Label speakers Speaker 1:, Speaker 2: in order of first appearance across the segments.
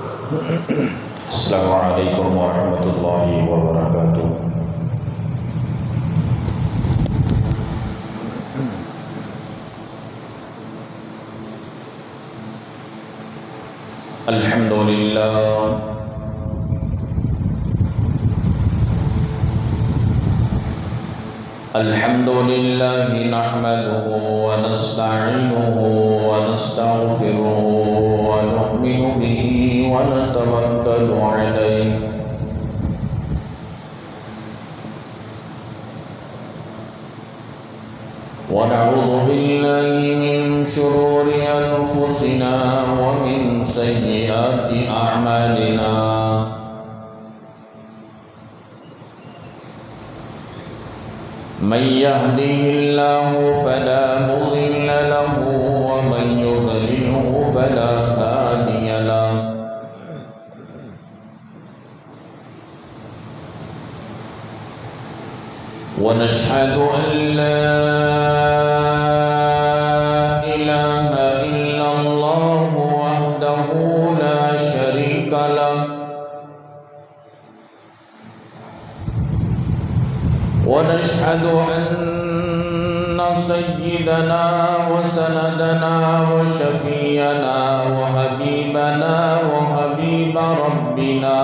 Speaker 1: السلام علیکم ورحمۃ اللہ وبرکاتہ۔ الحمد للہ الحمد للہ نحمده ونستعینه ونستغفره ونؤمن به ونتوکل علیہ ونعوذ باللہ من شرور انفسنا ومن سیئات اعمالنا من يهده الله فلا مضل له ومن يضلله فلا هادي له ونشهد أن لا إله إلا الله وحده لا شريك له ونشهد أن سيدنا وسندنا وشفيعنا وحبيبنا وحبيب ربنا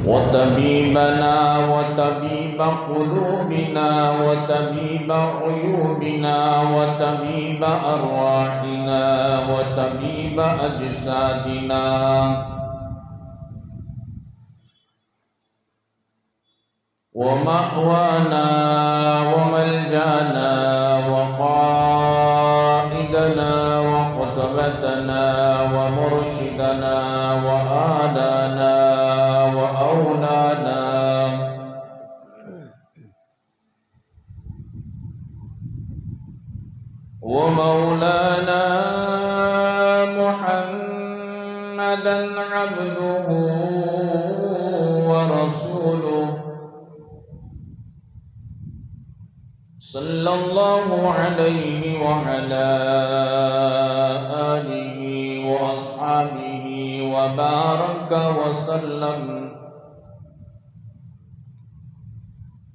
Speaker 1: وطبيبنا وطبيب قلوبنا وطبيب عيوبنا وطبيب أرواحنا وطبيب أجسادنا ومأوانا وملجانا وقائدنا وقدوتنا ومرشدنا وآلانا وأولانا ومولانا محمدا عبده ورسوله صلى الله عليه وعلى آله وأصحابه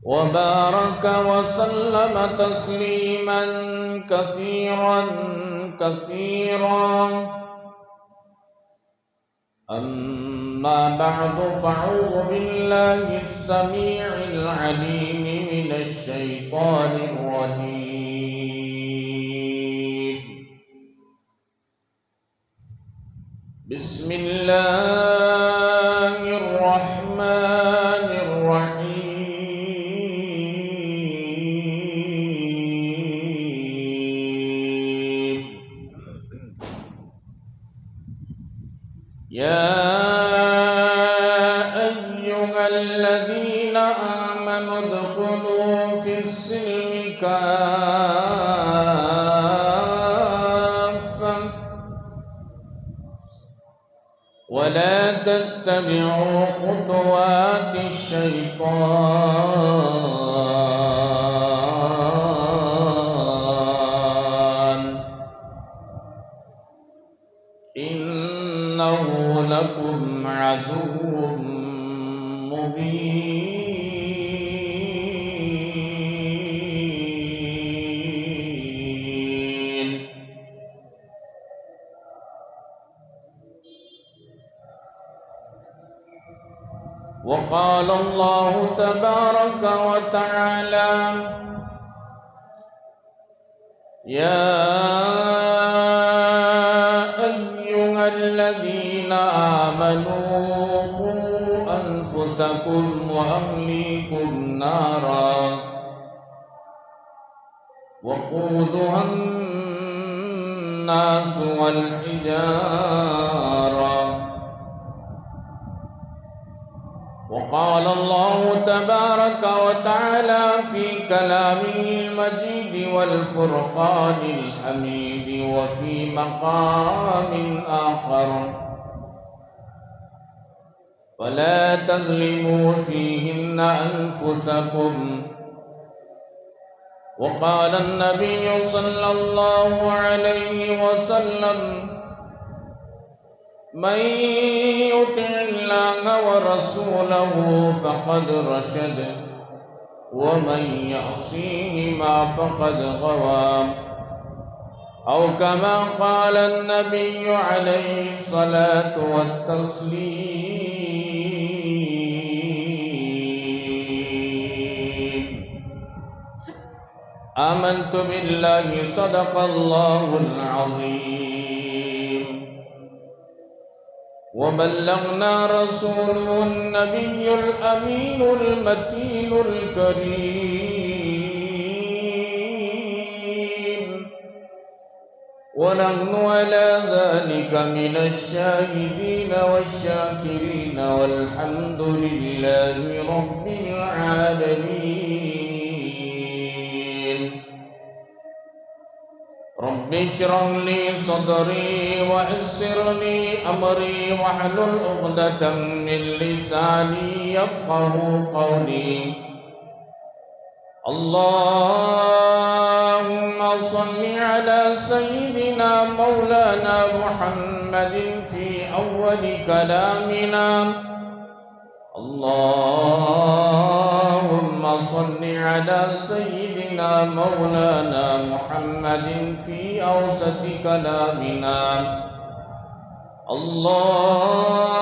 Speaker 1: وبارك وسلم تسليما كثيرا كثيرا أما بعد فأعوذ بالله السميع العليم من الشيطان الرجيم بسم الله الرحمن الرحيم يا أيها الذين آمنوا ادخلوا في السلم كافة ولا تتبعوا خطوات الشيطان إنه لكم عدو مبين وقال الله تبارك وتعالى يا أيها الذين آمنوا قوا أنفسكم وأهليكم نارا وقودها الناس والحجارة وقال الله تبارك وتعالى في كلامه المجيد والفرقان الحميد وفي مقام آخر ولا تظلموا فيهن أنفسكم وقال النبي صلى الله عليه وسلم من يطع الله ورسوله فقد رشد ومن يعصيهما فقد غوى أو كما قال النبي عليه الصلاة والتسليم آمنت بالله صدق الله العظيم وبلغنا رسوله النبي الأمين المتين الكريم ونحن على ذلك من الشاهدين والشاكرين والحمد لله رب العالمين رب اشرح لي صدري ويسر لي أمري واحلل عقدة من لساني يفقه قولي اللهم صل على سيدنا مولانا محمد في أول كلامنا اللهم صل على سيدنا مولانا محمد في أوسط كلامنا اللهم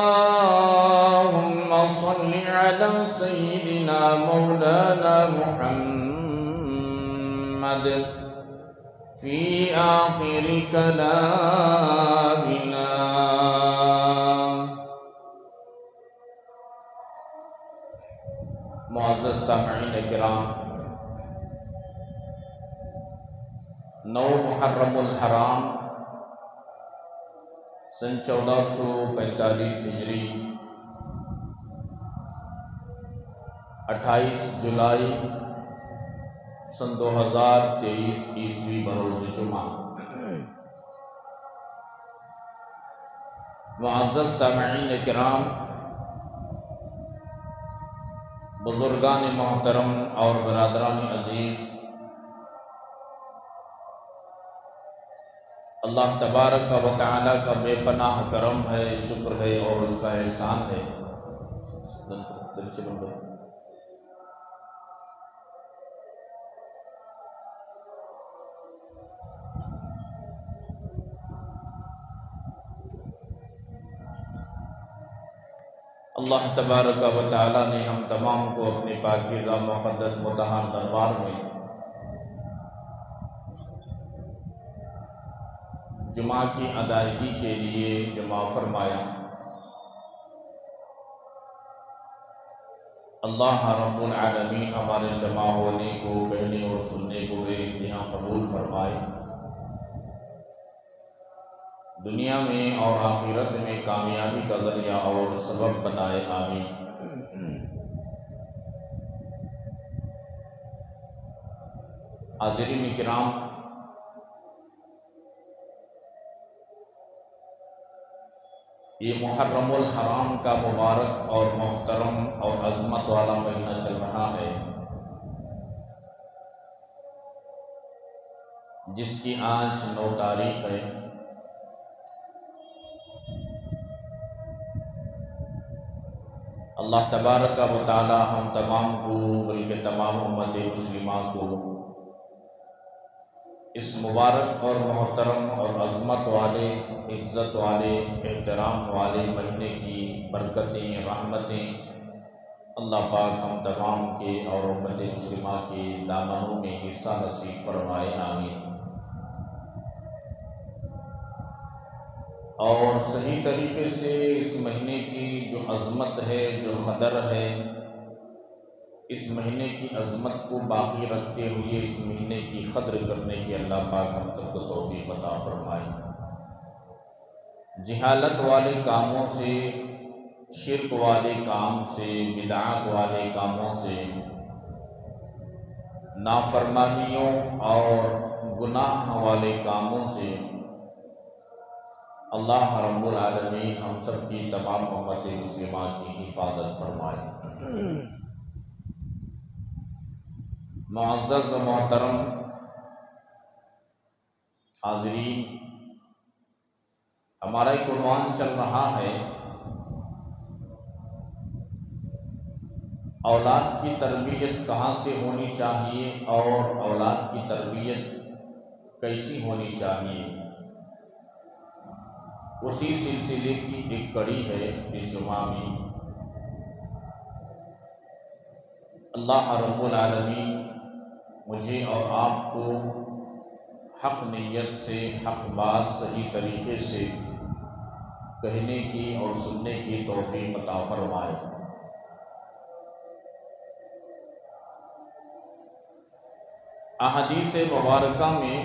Speaker 1: صل على سيدنا مولانا محمد في آخر كلامنا معزز سامعین کرام، 9 محرم الحرام سن 1445 ہجری، 28 جولائی سن 2023 عیسوی بروز جمعہ۔ معزز سامعین کرام، بزرگان محترم اور برادران عزیز، اللہ تبارک و تعالیٰ کا بے پناہ کرم ہے، شکر ہے اور اس کا احسان ہے۔ اللہ تبارک و تعالیٰ نے ہم تمام کو اپنے پاکیزہ مقدس مطہر دربار میں جمعہ کی ادائیگی کے لیے جمع فرمایا۔ اللہ رب العالمین ہمارے جمع ہونے کو، کہنے اور سننے کو بے انتہا قبول فرمائے، دنیا میں اور آخرت میں کامیابی کا ذریعہ اور سبب بنائے، آمین۔ حاضرین کرام، یہ محرم الحرام کا مبارک اور محترم اور عظمت والا مہینہ چل رہا ہے، جس کی آج 9 تاریخ ہے۔ اللہ تبارک و تعالی ہم تمام کو، بلکہ تمام امت مسلمہ کو اس مبارک اور محترم اور عظمت والے، عزت والے، احترام والے مہینے کی برکتیں، رحمتیں اللہ پاک ہم تمام کے اور امت مسلمہ کے دامنوں میں حصہ نصیب فرمائے، آمین۔ اور صحیح طریقے سے اس مہینے کی جو عظمت ہے، جو قدر ہے، اس مہینے کی عظمت کو باقی رکھتے ہوئے اس مہینے کی قدر کرنے کی اللہ پاک ہم سب کو توفیق عطا فرمائے۔ جہالت والے کاموں سے، شرک والے کام سے، بدعات والے کاموں سے، نافرمانیوں اور گناہ والے کاموں سے اللہ رب العالمین ہم سب کی تمام امت مسلمہ کی حفاظت فرمائے۔ معزز و محترم حاضرین، ہمارا ایک عنوان چل رہا ہے اولاد کی تربیت کہاں سے ہونی چاہیے اور اولاد کی تربیت کیسی ہونی چاہیے۔ اسی سلسلے کی ایک کڑی ہے اس جمعہ میں۔ اللہ رب العالمین مجھے اور آپ کو حق نیت سے حق بات صحیح طریقے سے کہنے کی اور سننے کی توفیق عطا فرمائے۔ احادیث مبارکہ میں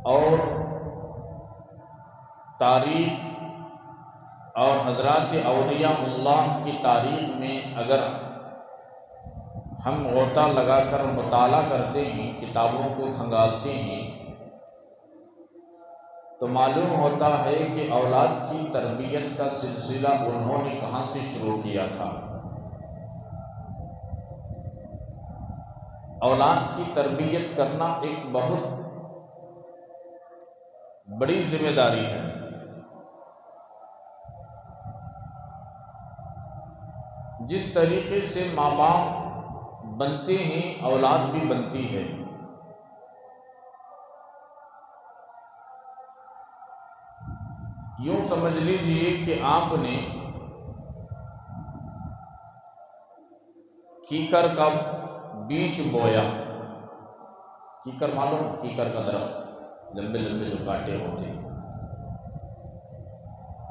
Speaker 1: اور تاریخ اور حضرات اولیاء اللہ کی تاریخ میں اگر ہم غوطہ لگا کر مطالعہ کرتے ہیں، کتابوں کو کھنگالتے ہیں، تو معلوم ہوتا ہے کہ اولاد کی تربیت کا سلسلہ انہوں نے کہاں سے شروع کیا تھا۔ اولاد کی تربیت کرنا ایک بہت بڑی ذمہ داری ہے۔ جس طریقے سے ماں باپ بنتے ہیں اولاد بھی بنتی ہے۔ یوں سمجھ لیجئے کہ آپ نے کیکر کا بیج بویا۔ کیکر معلوم؟ کیکر کا درخت، لمبے لمبے جو کانٹے ہوتے ہیں،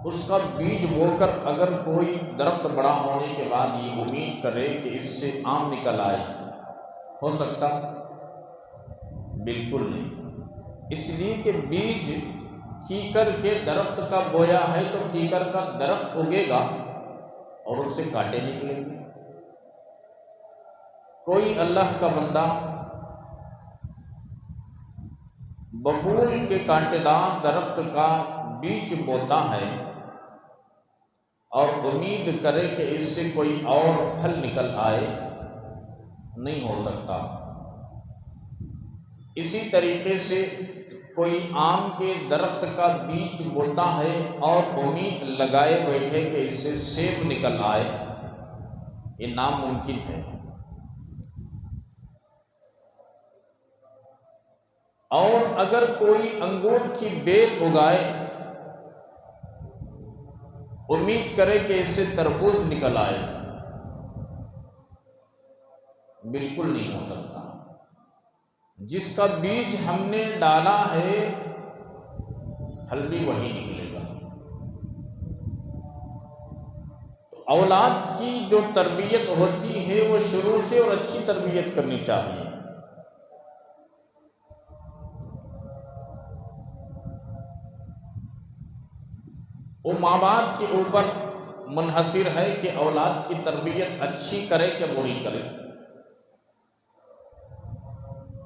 Speaker 1: اس کا بیج بو کر اگر کوئی درخت بڑا ہونے کے بعد یہ امید کرے کہ اس سے آم نکل آئے، ہو سکتا؟ بالکل نہیں۔ اس لیے کہ بیج کیکر کے درخت کا بویا ہے تو کیکر کا درخت اگے گا اور اس سے کانٹے نکلیں گے۔ کوئی اللہ کا بندہ ببول کے کانٹے دار درخت کا بیج بوتا ہے اور امید کرے کہ اس سے کوئی اور پھل نکل آئے، نہیں ہو سکتا۔ اسی طریقے سے کوئی آم کے درخت کا بیج بوتا ہے اور امید لگائے بیٹھے کہ اس سے سیب نکل آئے، یہ ناممکن ہے۔ اور اگر کوئی انگور کی بیل اگائے، امید کرے کہ اس سے تربوز نکل آئے، بالکل نہیں ہو سکتا۔ جس کا بیج ہم نے ڈالا ہے پھل بھی وہی نکلے گا۔ تو اولاد کی جو تربیت ہوتی ہے وہ شروع سے اور اچھی تربیت کرنی چاہیے۔ وہ ماں باپ کے اوپر منحصر ہے کہ اولاد کی تربیت اچھی کرے کہ بری کرے،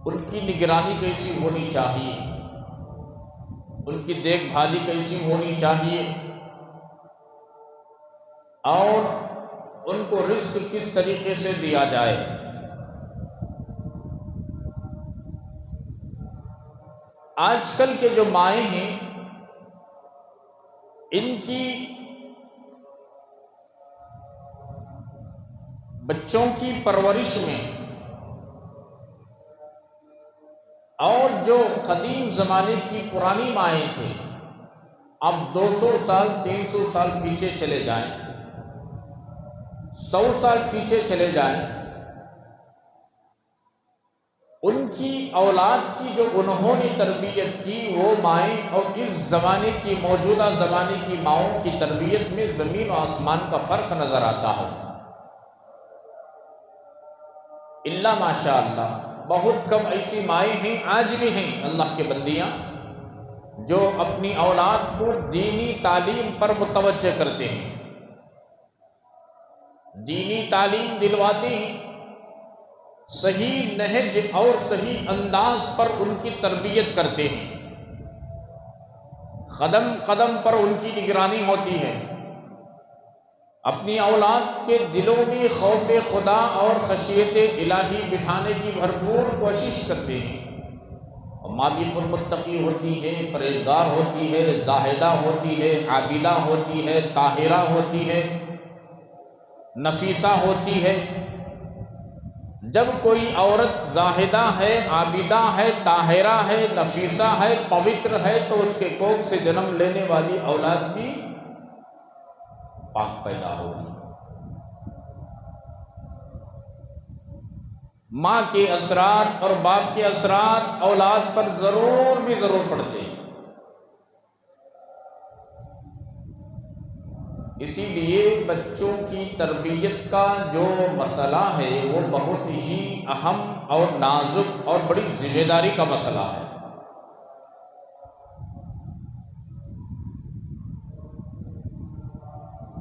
Speaker 1: ان کی نگرانی کیسی ہونی چاہیے، ان کی دیکھ بھالی کیسی ہونی چاہیے، اور ان کو رزق کس طریقے سے دیا جائے۔ آج کل کے جو مائیں ہیں ان کی بچوں کی پرورش میں اور جو قدیم زمانے کی پرانی مائیں تھیں، اب 200 سال 300 سال پیچھے چلے جائیں، 100 سال پیچھے چلے جائیں، ان کی اولاد کی جو انہوں نے تربیت کی وہ مائیں اور اس زمانے کی موجودہ زمانے کی ماؤں کی تربیت میں زمین و آسمان کا فرق نظر آتا ہے۔ اللہ ماشاء اللہ بہت کم ایسی مائیں ہیں، آج بھی ہیں اللہ کے بندیاں، جو اپنی اولاد کو دینی تعلیم پر متوجہ کرتے ہیں، دینی تعلیم دلواتے ہیں، صحیح نہج اور صحیح انداز پر ان کی تربیت کرتے ہیں، قدم قدم پر ان کی نگرانی ہوتی ہے، اپنی اولاد کے دلوں میں خوف خدا اور خشیت الہی بٹھانے کی بھرپور کوشش کرتے ہیں، اور ماں بھی خود متقی ہوتی ہے، پرہیزگار ہوتی ہے، زاہدہ ہوتی ہے، عابدہ ہوتی ہے، طاہرہ ہوتی ہے، نفیسہ ہوتی ہے۔ جب کوئی عورت زاہدہ ہے، عابدہ ہے، طاہرہ ہے، نفیسہ ہے، پوتر ہے، تو اس کے کوکھ سے جنم لینے والی اولاد بھی پاک پیدا ہوگی۔ ماں کے اثرات اور باپ کے اثرات اولاد پر ضرور پڑتے ہیں۔ اسی لیے بچوں کی تربیت کا جو مسئلہ ہے وہ بہت ہی اہم اور نازک اور بڑی ذمہ داری کا مسئلہ ہے۔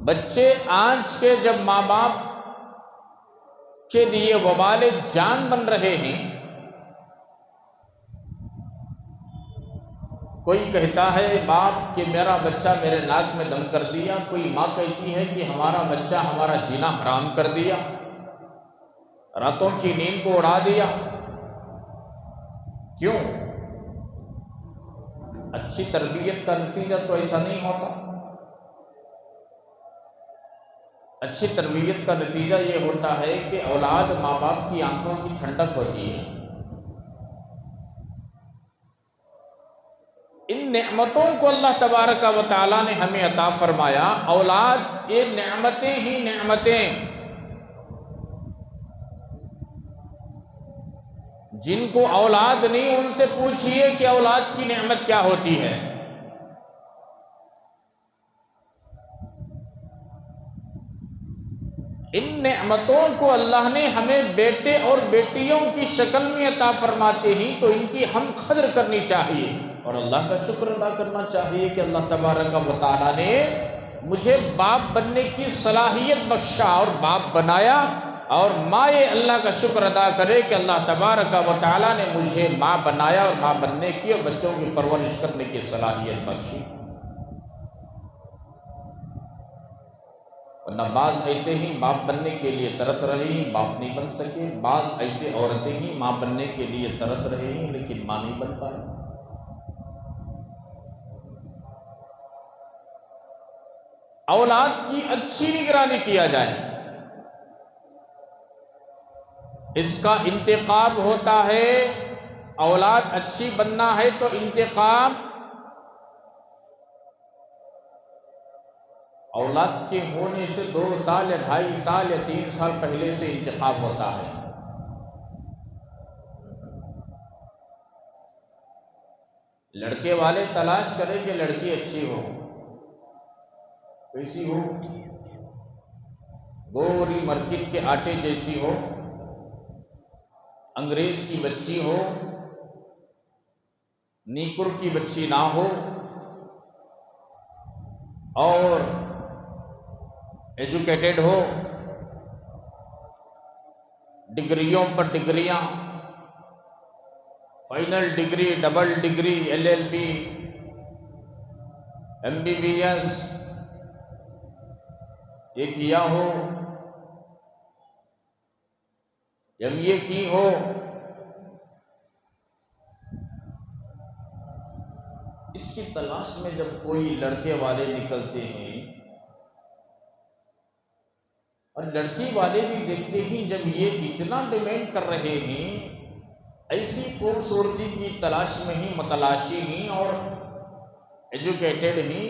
Speaker 1: بچے آج کے جب ماں باپ کے لیے وبال جان بن رہے ہیں، کوئی کہتا ہے باپ کہ میرا بچہ میرے ناک میں دم کر دیا، کوئی ماں کہتی ہے کہ ہمارا بچہ ہمارا جینا حرام کر دیا، راتوں کی نیند کو اڑا دیا۔ کیوں؟ اچھی تربیت کا نتیجہ تو ایسا نہیں ہوتا۔ اچھی تربیت کا نتیجہ یہ ہوتا ہے کہ اولاد ماں باپ کی آنکھوں کی ٹھنڈک ہوتی ہے۔ ان نعمتوں کو اللہ تبارک و تعالیٰ نے ہمیں عطا فرمایا۔ اولاد یہ نعمتیں ہی نعمتیں، جن کو اولاد نہیں ان سے پوچھئے کہ اولاد کی نعمت کیا ہوتی ہے۔ ان نعمتوں کو اللہ نے ہمیں بیٹے اور بیٹیوں کی شکل میں عطا فرماتے ہی تو ان کی ہم قدر کرنی چاہیے اور اللہ کا شکر ادا کرنا چاہیے کہ اللہ تبارک و تعالیٰ نے مجھے باپ بننے کی صلاحیت بخشا اور باپ بنایا، اور ماں اللہ کا شکر ادا کرے کہ اللہ تبارک و تعالیٰ نے مجھے ماں بنایا اور ماں بننے کی اور بچوں کی پرورش کرنے کی صلاحیت بخشی۔ ورنہ بعض ایسے ہی باپ بننے کے لیے ترس رہے ہیں، باپ نہیں بن سکے، بعض ایسے عورتیں ہی ماں بننے کے لیے ترس رہے ہیں لیکن ماں نہیں بن پائے۔ اولاد کی اچھی نگرانی کیا جائے، اس کا انتخاب ہوتا ہے۔ اولاد اچھی بننا ہے تو انتخاب اولاد کے ہونے سے 2 سال یا 2.5 سال یا 3 سال پہلے سے انتخاب ہوتا ہے۔ لڑکے والے تلاش کریں کہ لڑکی اچھی ہو، کیسی ہو؟ گوری مارکیٹ کے آٹے جیسی ہو، انگریز کی بچی ہو، نیکر کی بچی نہ ہو، اور ایجوکیٹڈ ہو، ڈگریوں پر ڈگریاں، final degree, double degree, LLB، MBBS یہ کیا ہو، MA کی ہو۔ اس کی تلاش میں جب کوئی لڑکے والے نکلتے ہیں اور لڑکی والے بھی دیکھتے ہیں جب یہ اتنا ڈیمانڈ کر رہے ہیں، ایسی خوبصورتی کی تلاش میں ہی، متلاشی ہیں اور ایجوکیٹڈ ہیں،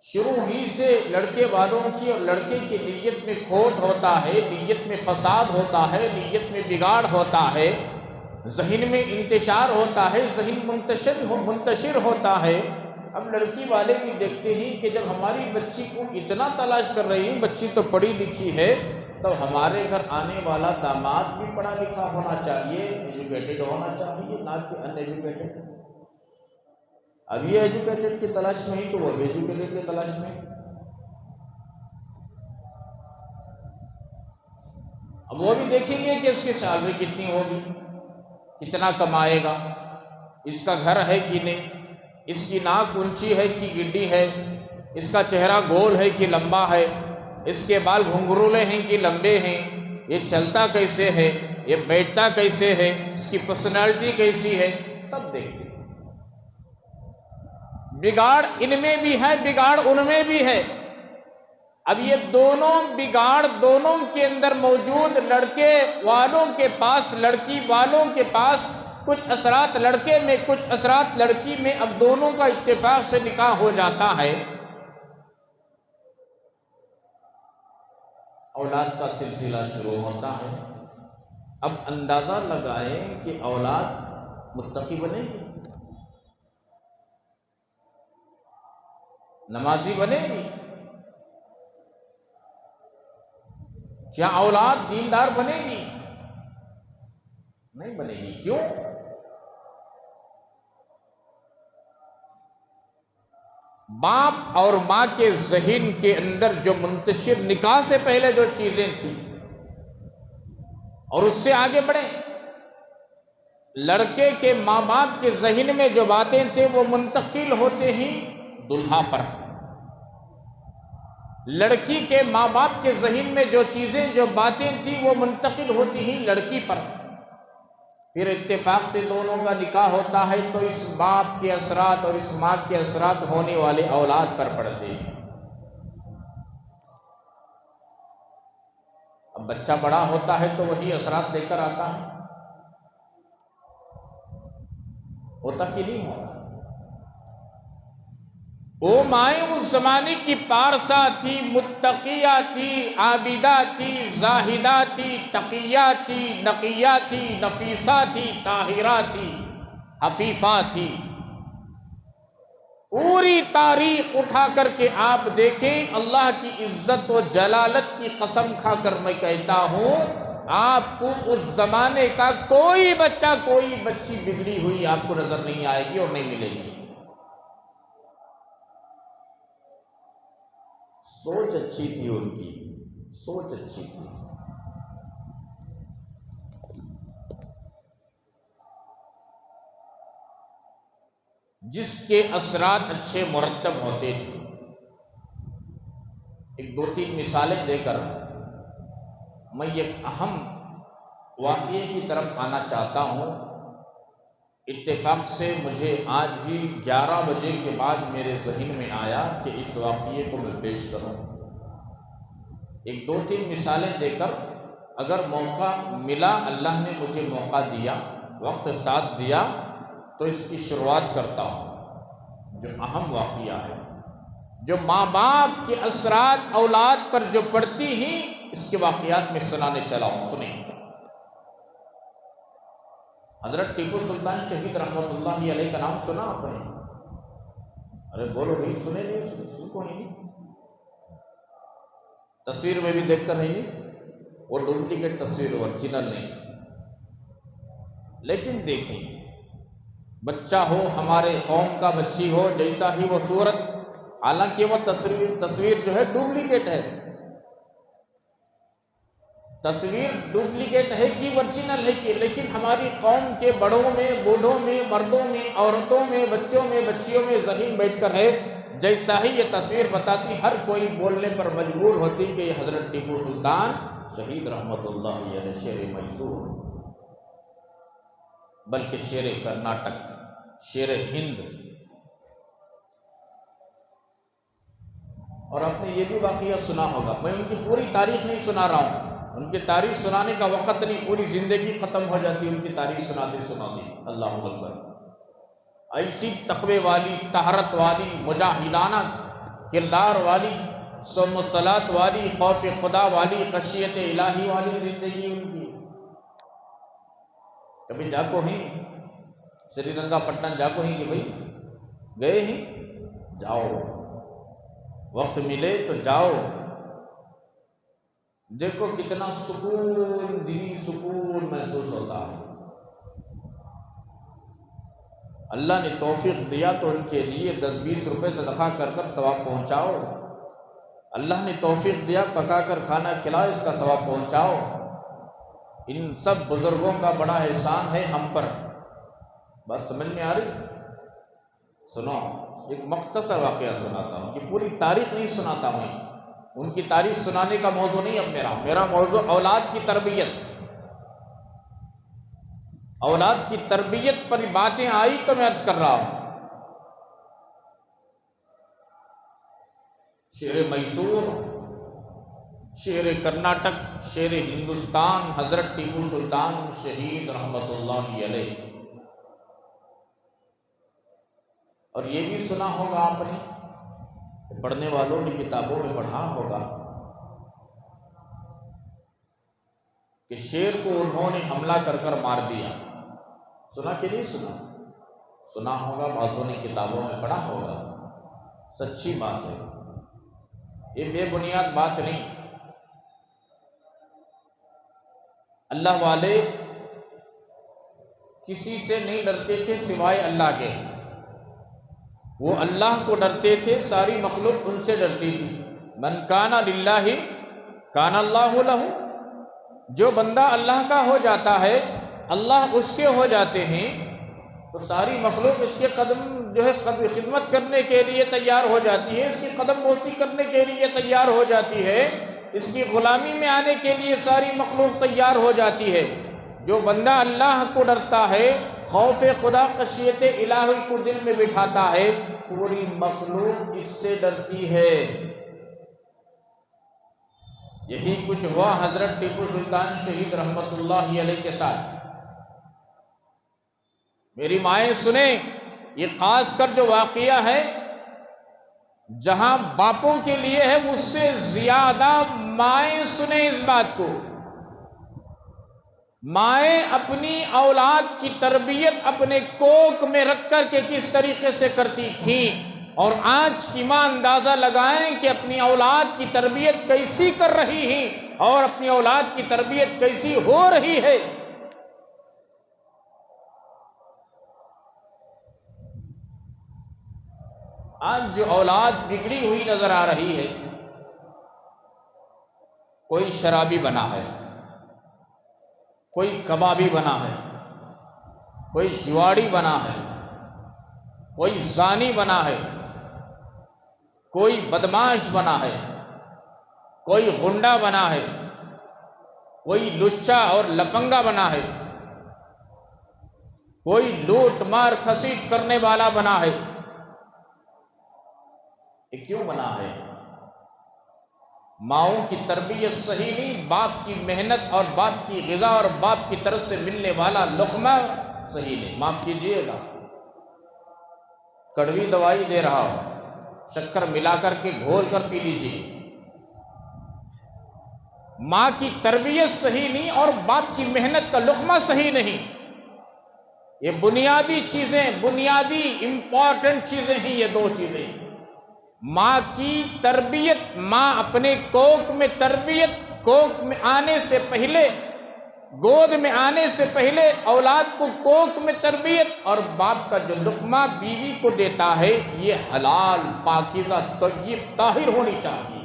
Speaker 1: شروع ہی سے لڑکے والوں کی اور لڑکے کی نیت میں کھوٹ ہوتا ہے، نیت میں فساد ہوتا ہے، نیت میں بگاڑ ہوتا ہے، ذہن میں انتشار ہوتا ہے، ذہن منتشر ہوتا ہے۔ اب لڑکی والے بھی دیکھتے ہیں کہ جب ہماری بچی کو اتنا تلاش کر رہی ہیں، بچی تو پڑھی لکھی ہے، تو ہمارے گھر آنے والا داماد بھی پڑھا لکھا ہونا چاہیے، ایجوکیٹڈ ہونا چاہیے، نہ کہ ان ایجوکیٹڈ۔ اب یہ ایجوکیٹڈ کی تلاش میں ہی تو وہ بھی ایجوکیٹڈ کی تلاش میں۔ اب وہ بھی دیکھیں گے کہ اس کی سیلری کتنی ہوگی، کتنا کمائے گا، اس کا گھر ہے کہ نہیں، اس کی ناک اونچی ہے کہ گڈی ہے، اس کا چہرہ گول ہے کہ لمبا ہے، اس کے بال گھنگرولے ہیں کہ لمبے ہیں، یہ چلتا کیسے ہے، یہ بیٹھتا کیسے ہے، اس کی پرسنالٹی کیسی ہے، سب دیکھتے ہیں۔ بگاڑ ان میں بھی ہے، بگاڑ ان میں بھی ہے۔ اب یہ دونوں بگاڑ دونوں کے اندر موجود، لڑکے والوں کے پاس، لڑکی والوں کے پاس کچھ اثرات لڑکے میں، کچھ اثرات لڑکی میں، اب دونوں کا اتفاق سے نکاح ہو جاتا ہے، اولاد کا سلسلہ شروع ہوتا ہے۔ اب اندازہ لگائیں کہ اولاد متقی بنے گی، نمازی بنے گی، کیا اولاد دیندار بنے گی؟ نہیں بنے گی۔ کیوں؟ باپ اور ماں کے ذہن کے اندر جو منتشر نکاح سے پہلے جو چیزیں تھیں اور اس سے آگے بڑھیں، لڑکے کے ماں باپ کے ذہن میں جو باتیں تھیں وہ منتقل ہوتے ہی دلہا پر، لڑکی کے ماں باپ کے ذہن میں جو چیزیں جو باتیں تھیں وہ منتقل ہوتی ہی لڑکی پر، پھر اتفاق سے دونوں کا نکاح ہوتا ہے تو اس باپ کے اثرات اور اس ماں کے اثرات ہونے والے اولاد پر پڑتے ہیں۔ اب بچہ بڑا ہوتا ہے تو وہی اثرات لے کر آتا ہے، ہوتا کہ نہیں ہوتا؟ وہ مائیں اس زمانے کی پارسا تھی، متقیہ تھی، عابدہ تھی، زاہدہ تھی، تقیہ تھی، نقیہ تھی، نفیسہ تھی، طاہرہ تھی، حفیفہ تھی۔ پوری تاریخ اٹھا کر کے آپ دیکھیں، اللہ کی عزت و جلالت کی قسم کھا کر میں کہتا ہوں، آپ کو اس زمانے کا کوئی بچہ کوئی بچی بگڑی ہوئی آپ کو نظر نہیں آئے گی اور نہیں ملے گی۔ سوچ اچھی تھی ان کی، سوچ اچھی تھی۔ جس کے اثرات اچھے مرتب ہوتے تھے۔ ایک دو تین مثالیں دے کر میں ایک اہم واقعے کی طرف آنا چاہتا ہوں۔ اتفاق سے مجھے آج ہی 11 بجے کے بعد میرے ذہن میں آیا کہ اس واقعے کو میں پیش کروں۔ ایک دو تین مثالیں دے کر اگر موقع ملا، اللہ نے مجھے موقع دیا، وقت ساتھ دیا، تو اس کی شروعات کرتا ہوں۔ جو اہم واقعہ ہے، جو ماں باپ کے اثرات اولاد پر جو پڑتی ہیں، اس کے واقعات میں سنانے چلا ہوں، سنیں۔ حضرت ٹیپو سلطان شہید رحمۃ اللہ علیہ کا نام سنا آپ نے؟ ارے بولو بھائی، سنے نہیں؟ سن کو ہی نہیں، تصویر میں بھی دیکھ کر نہیں، وہ ڈپلیکیٹ تصویر، اوریجنل نہیں۔ لیکن دیکھیں، بچہ ہو، ہمارے قوم کا بچی ہو، جیسا ہی وہ صورت، حالانکہ وہ تصویر جو ہے ڈپلیکیٹ ہے، تصویر ڈپلیکیٹ ہے کہ اوریجنل ہے کہ، لیکن ہماری قوم کے بڑوں میں، بوڑھوں میں، مردوں میں، عورتوں میں، بچوں میں، بچیوں میں ذہین بیٹھ کر ہے، جیسا ہی یہ تصویر بتاتی، ہر کوئی بولنے پر مجبور ہوتی کہ یہ حضرت ٹیپو سلطان شہید رحمۃ اللہ علیہ شیر میسور، بلکہ شیر کرناٹک، شیر ہند۔ اور آپ نے یہ بھی واقعہ سنا ہوگا، میں ان کی پوری تاریخ نہیں سنا رہا ہوں، ان کی تاریخ سنانے کا وقت نہیں، پوری زندگی ختم ہو جاتی ان کی تاریخ سناتے سناتے۔ اللہ اکبر! ایسی تقوی والی، طہارت والی، مجاہدانہ کردار والی، صوم و صلاۃ والی، خوف خدا والی، خشیت الہی والی زندگی ان کی۔ کبھی جاکو ہیں سری رنگا پٹنم جاکو ہیں کہ بھائی گئے ہیں؟ جاؤ، وقت ملے تو جاؤ، دیکھو کتنا سکون، دلی سکون محسوس ہوتا ہے۔ اللہ نے توفیق دیا تو ان کے لیے 10-20 روپے صدقہ کر کر ثواب پہنچاؤ۔ اللہ نے توفیق دیا پکا کر کھانا کھلاؤ، اس کا ثواب پہنچاؤ۔ ان سب بزرگوں کا بڑا احسان ہے ہم پر۔ بات سمجھ میں آ رہی؟ سنو، ایک مختصر واقعہ سناتا ہوں، کہ پوری تاریخ نہیں سناتا ہوں، ان کی تعریف سنانے کا موضوع نہیں اب میرا موضوع اولاد کی تربیت. اولاد کی تربیت پر باتیں آئی تو میں عرض کر رہا ہوں. شیر میسور، شیر کرناٹک، شیر ہندوستان، حضرت ٹیپو سلطان شہید رحمت اللہ علیہ. اور یہ بھی سنا ہوگا آپ نے، پڑھنے والوں نے کتابوں میں پڑھا ہوگا کہ شیر کو انہوں نے حملہ کر کر مار دیا. سنا کہ نہیں سنا؟ سنا ہوگا، بعضوں نے کتابوں میں پڑھا ہوگا. سچی بات ہے، یہ بے بنیاد بات نہیں. اللہ والے کسی سے نہیں ڈرتے تھے سوائے اللہ کے. وہ اللہ کو ڈرتے تھے، ساری مخلوق ان سے ڈرتی تھی. من کان للہ کان اللہ لہ. جو بندہ اللہ کا ہو جاتا ہے، اللہ اس کے ہو جاتے ہیں، تو ساری مخلوق اس کے قدم خدمت کرنے کے لیے تیار ہو جاتی ہے، اس کی قدم بوسی کرنے کے لیے تیار ہو جاتی ہے، اس کی غلامی میں آنے کے لیے ساری مخلوق تیار ہو جاتی ہے. جو بندہ اللہ کو ڈرتا ہے، خوف خدا خشیت الہی کو دل میں بٹھاتا ہے، پوری مخلوق اس سے ڈرتی ہے. یہی کچھ ہوا حضرت ٹیپو سلطان شہید رحمت اللہ علیہ کے ساتھ. میری مائیں سنیں، یہ خاص کر جو واقعہ ہے جہاں باپوں کے لیے ہے، اس سے زیادہ مائیں سنیں اس بات کو. مائیں اپنی اولاد کی تربیت اپنے کوکھ میں رکھ کر کے کس طریقے سے کرتی تھیں، اور آج کی ماں اندازہ لگائیں کہ اپنی اولاد کی تربیت کیسی کر رہی ہیں اور اپنی اولاد کی تربیت کیسی ہو رہی ہے. آج جو اولاد بگڑی ہوئی نظر آ رہی ہے، کوئی شرابی بنا ہے، کوئی کبابی بنا ہے، کوئی جواڑی بنا ہے، کوئی زانی بنا ہے، کوئی بدماش بنا ہے، کوئی غنڈا بنا ہے، کوئی لچا اور لفنگا بنا ہے، کوئی لوٹ مار کھسیٹ کرنے والا بنا ہے. یہ کیوں بنا ہے؟ ماؤں کی تربیت صحیح نہیں، باپ کی محنت اور باپ کی غذا اور باپ کی طرف سے ملنے والا لقمہ صحیح نہیں. معاف کیجیے گا، کڑوی دوائی دے رہا ہوں، شکر ملا کر کے گھول کر پی لیجیے. ماں کی تربیت صحیح نہیں اور باپ کی محنت کا لقمہ صحیح نہیں. یہ بنیادی چیزیں، بنیادی امپورٹنٹ چیزیں ہیں یہ دو چیزیں. ماں کی تربیت، ماں اپنے کوکھ میں تربیت، کوکھ میں آنے سے پہلے، گود میں آنے سے پہلے اولاد کو کوکھ میں تربیت، اور باپ کا جو لقمہ بیوی کو دیتا ہے یہ حلال پاکیزہ طیب طاہر ہونی چاہیے.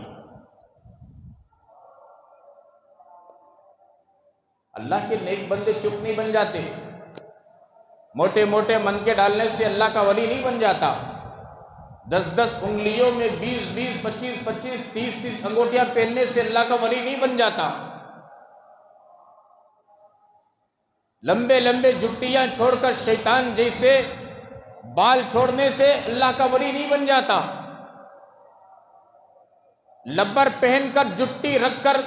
Speaker 1: اللہ کے نیک بندے چپ نہیں بن جاتے. موٹے موٹے منکے ڈالنے سے اللہ کا ولی نہیں بن جاتا. 10 انگلیوں میں 20 25 30 انگوٹیاں پہننے سے اللہ کا ولی نہیں بن جاتا. لمبے لمبے جٹیاں چھوڑ کر شیطان جیسے بال چھوڑنے سے اللہ کا ولی نہیں بن جاتا. لبر پہن کر جٹی رکھ کر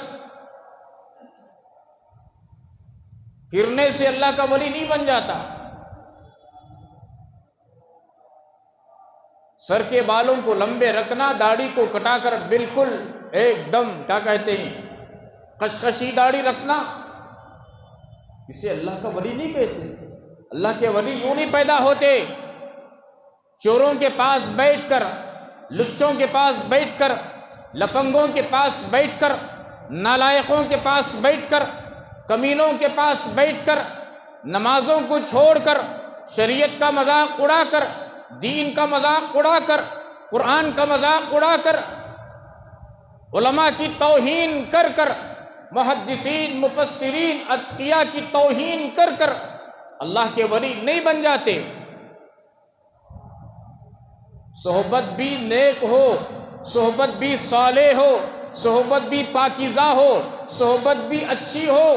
Speaker 1: پھرنے سے اللہ کا ولی نہیں بن جاتا. سر کے بالوں کو لمبے رکھنا، داڑھی کو کٹا کر بالکل ایک دم کیا کہتے ہیں کشکشی داڑھی رکھنا، اسے اللہ کا ولی نہیں کہتے. اللہ کے ولی یوں نہیں پیدا ہوتے. چوروں کے پاس بیٹھ کر، لچوں کے پاس بیٹھ کر، لفنگوں کے پاس بیٹھ کر، نالائقوں کے پاس بیٹھ کر، کمینوں کے پاس بیٹھ کر، نمازوں کو چھوڑ کر، شریعت کا مذاق اڑا کر، دین کا مذاق اڑا کر، قرآن کا مذاق اڑا کر، علماء کی توہین کر کر، محدثین مفسرین اتقیاء کی توہین کر کر اللہ کے ولی نہیں بن جاتے. صحبت بھی نیک ہو، صحبت بھی صالح ہو، صحبت بھی پاکیزہ ہو، صحبت بھی اچھی ہو۔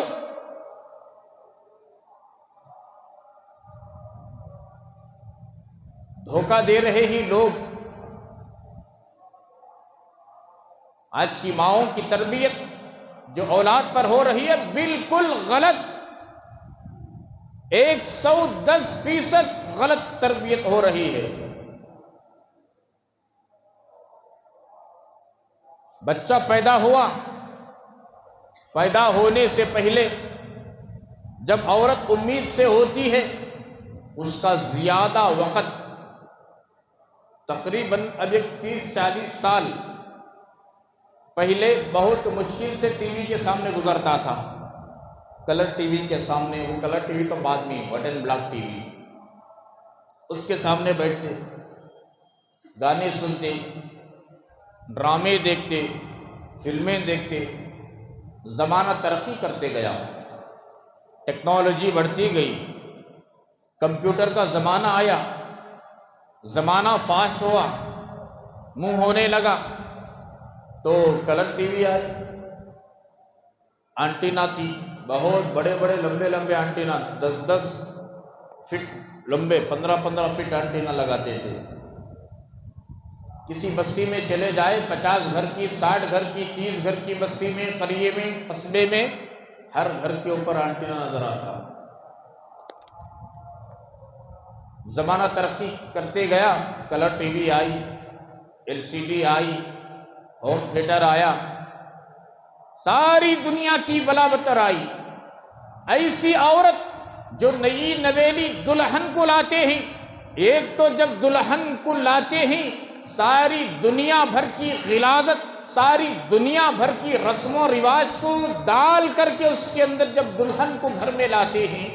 Speaker 1: دھوکہ دے رہے ہی لوگ۔ آج کی ماؤں کی تربیت جو اولاد پر ہو رہی ہے بالکل غلط، 110% غلط تربیت ہو رہی ہے۔ بچہ پیدا ہوا، پیدا ہونے سے پہلے جب عورت امید سے ہوتی ہے اس کا زیادہ وقت، تقریباً اب 30-40 سال پہلے بہت مشکل سے ٹی وی کے سامنے گزرتا تھا، کلر ٹی وی کے سامنے۔ وہ کلر ٹی وی تو بعد میں، بٹن بلاک ٹی وی، اس کے سامنے بیٹھتے، گانے سنتے، ڈرامے دیکھتے، فلمیں دیکھتے۔ زمانہ ترقی کرتے گیا، ٹیکنالوجی بڑھتی گئی، کمپیوٹر کا زمانہ آیا، زمانہ فاسٹ ہوا، منہ ہونے لگا تو کلر ٹی وی آئی، انٹینا تھی، بہت بڑے بڑے لمبے لمبے انٹینا، 10 فٹ لمبے، 15 فٹ انٹینا لگاتے تھے۔ کسی بستی میں چلے جائے، 50 گھر کی، 60 گھر کی، 30 گھر کی بستی میں، قریے میں، قصبے میں، ہر گھر کے اوپر انٹینا نظر آتا۔ زمانہ ترقی کرتے گیا، کلر ٹی وی آئی، LCD آئی، ہوم تھیٹر آیا، ساری دنیا کی بلا بتر آئی۔ ایسی عورت جو نئی نویلی دلہن کو لاتے ہیں، ایک تو جب دلہن کو لاتے ہیں ساری دنیا بھر کی غلاظت، ساری دنیا بھر کی رسم و رواج کو ڈال کر کے اس کے اندر جب دلہن کو گھر میں لاتے ہیں،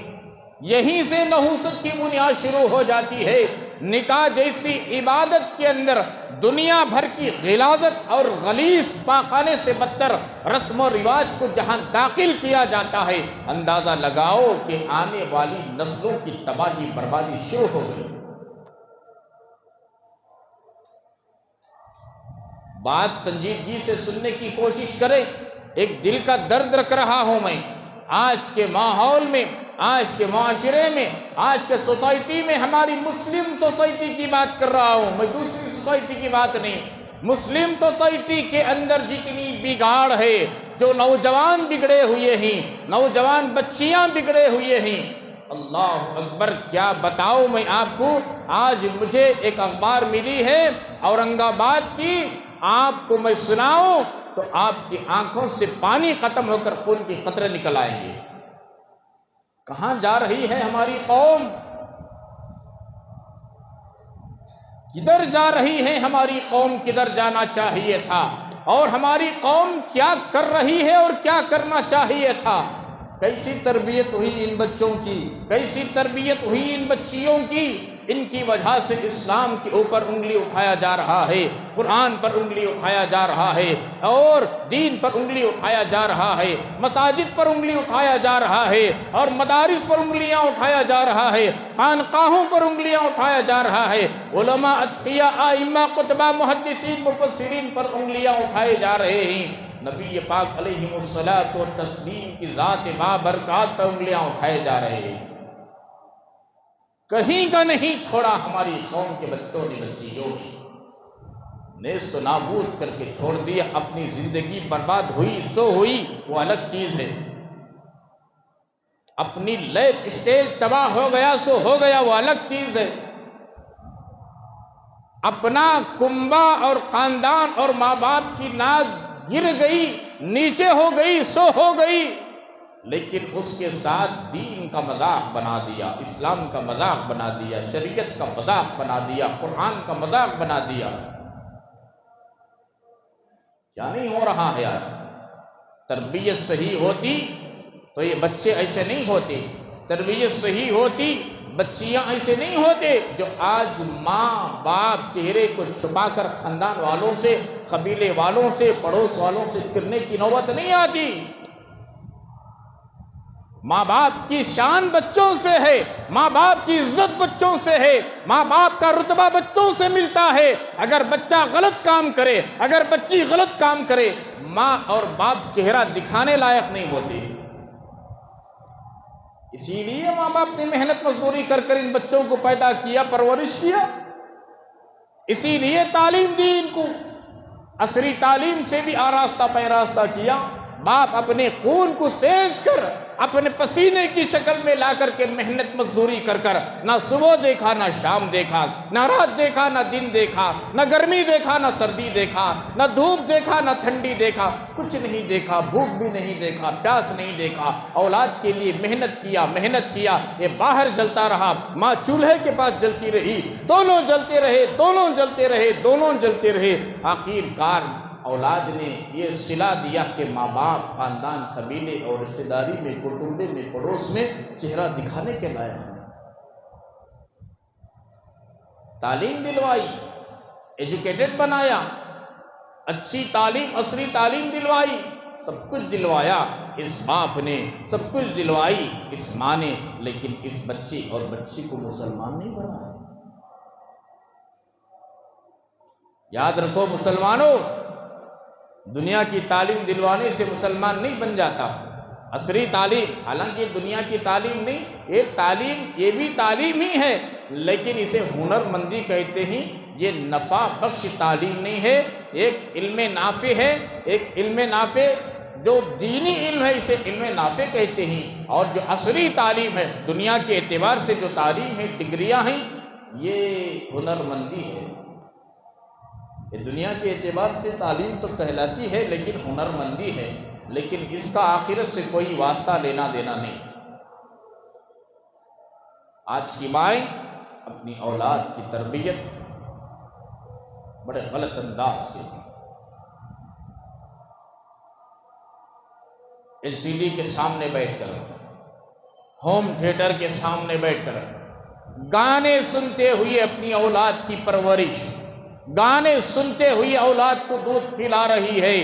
Speaker 1: یہیں سے نحوست کی بنیاد شروع ہو جاتی ہے۔ نکاح جیسی عبادت کے اندر دنیا بھر کی غلاظت اور غلیظ پاخانے سے بدتر رسم و رواج کو جہاں داخل کیا جاتا ہے، اندازہ لگاؤ کہ آنے والی نسلوں کی تباہی بربادی شروع ہو گئی۔ بات سنجیدگی سے سننے کی کوشش کریں، ایک دل کا درد رکھ رہا ہوں میں۔ آج کے ماحول میں، آج کے معاشرے میں، آج کے سوسائٹی میں، ہماری مسلم سوسائٹی کی بات کر رہا ہوں میں، دوسری سوسائٹی کی بات نہیں۔ مسلم سوسائٹی کے اندر جتنی بگاڑ ہے، جو نوجوان بگڑے ہوئے ہیں، نوجوان بچیاں بگڑے ہوئے ہیں، اللہ اکبر، کیا بتاؤں میں آپ کو۔ آج مجھے ایک اخبار ملی ہے اورنگ آباد کی، آپ کو میں سناؤں تو آپ کی آنکھوں سے پانی ختم ہو کر خون کی قطرے نکل آئیں گے۔ کہاں جا رہی ہے ہماری قوم؟ کدھر جا رہی ہے ہماری قوم؟ کدھر جانا چاہیے تھا؟ اور ہماری قوم کیا کر رہی ہے اور کیا کرنا چاہیے تھا؟ کیسی تربیت ہوئی ان بچوں کی، کیسی تربیت ہوئی ان بچیوں کی؟ ان کی وجہ سے اسلام کے اوپر انگلی اٹھایا جا رہا ہے، قرآن پر انگلی اٹھایا جا رہا ہے، اور دین پر انگلی اٹھایا جا رہا ہے، مساجد پر انگلی اٹھایا جا رہا ہے، اور مدارس پر انگلیاں اٹھایا جا رہا ہے، خانقاہوں پر انگلیاں اٹھایا جا رہا ہے، علماء، اتقیاء، ائمہ، خطبہ، محدثین، مفسرین پر انگلیاں اٹھائے جا رہے ہیں۔ نبی پاک علیہ الصلاۃ والتسلیم کی ذات بابرکات پر انگلیاں اٹھائے جا رہے ہیں۔ کہیں کا نہیں چھوڑا ہماری قوم کے بچوں نے، بچیوں نے، نیست و نابود کر کے چھوڑ دیا۔ اپنی زندگی برباد ہوئی سو ہوئی، وہ الگ چیز ہے۔ اپنی لائف اسٹیج تباہ ہو گیا سو ہو گیا، وہ الگ چیز ہے۔ اپنا کنبہ اور خاندان اور ماں باپ کی ناز گر گئی، نیچے ہو گئی سو ہو گئی، لیکن اس کے ساتھ دین کا مذاق بنا دیا، اسلام کا مذاق بنا دیا، شریعت کا مذاق بنا دیا، قرآن کا مذاق بنا دیا۔ کیا نہیں ہو رہا ہے آج؟ تربیت صحیح ہوتی تو یہ بچے ایسے نہیں ہوتے، تربیت صحیح ہوتی بچیاں ایسے نہیں ہوتے جو آج ماں باپ چہرے کو چھپا کر خاندان والوں سے، قبیلے والوں سے، پڑوس والوں سے پھرنے کی نوبت نہیں آتی۔ ماں باپ کی شان بچوں سے ہے، ماں باپ کی عزت بچوں سے ہے، ماں باپ کا رتبہ بچوں سے ملتا ہے۔ اگر بچہ غلط کام کرے، اگر بچی غلط کام کرے، ماں اور باپ چہرہ دکھانے لائق نہیں ہوتے۔ اسی لیے ماں باپ نے محنت مزدوری کر کر ان بچوں کو پیدا کیا، پرورش کیا، اسی لیے تعلیم دی ان کو، عصری تعلیم سے بھی آراستہ پیراستہ کیا۔ باپ اپنے خون کو سینچ کر، اپنے پسینے کی شکل میں لا کر کے محنت مزدوری کر کر، نہ صبح دیکھا نہ شام دیکھا، نہ رات دیکھا نہ دن دیکھا، نہ گرمی دیکھا نہ سردی دیکھا، نہ دھوپ دیکھا نہ ٹھنڈی دیکھا، کچھ نہیں دیکھا، بھوک بھی نہیں دیکھا، پیاس نہیں دیکھا، اولاد کے لیے محنت کیا، یہ باہر جلتا رہا، ماں چولہے کے پاس جلتی رہی، دونوں جلتے رہے، آخر کار اولاد نے یہ صلہ دیا کہ ماں باپ، خاندان، قبیلے اور رشتہ داری میں، کنبے میں، پڑوس میں چہرہ دکھانے کے لائق ہیں۔ تعلیم دلوائی، ایجوکیٹڈ بنایا، اچھی تعلیم، عصری تعلیم دلوائی، سب کچھ دلوایا اس باپ نے، سب کچھ دلوائی اس ماں نے، لیکن اس بچے اور بچی کو مسلمان نہیں بنایا۔ یاد رکھو مسلمانوں، دنیا کی تعلیم دلوانے سے مسلمان نہیں بن جاتا۔ عصری تعلیم، حالانکہ دنیا کی تعلیم نہیں، یہ بھی تعلیم ہی ہے، لیکن اسے ہنر مندی کہتے ہیں۔ یہ نفع بخش تعلیم نہیں ہے، ایک علم نافع ہے، ایک علم نافع جو دینی علم ہے، اسے علم نافع کہتے ہیں۔ اور جو عصری تعلیم ہے، دنیا کے اعتبار سے جو تعلیم ہے، ڈگریاں ہیں، یہ ہنر مندی ہے۔ یہ دنیا کے اعتبار سے تعلیم تو کہلاتی ہے، لیکن ہنر مندی ہے، لیکن اس کا آخرت سے کوئی واسطہ لینا دینا نہیں۔ آج کی مائیں اپنی اولاد کی تربیت بڑے غلط انداز سے ایل سی ڈی کے سامنے بیٹھ کر، ہوم تھیٹر کے سامنے بیٹھ کر گانے سنتے ہوئے اپنی اولاد کی پرورش، گانے سنتے ہوئے اولاد کو دودھ پلا رہی ہے،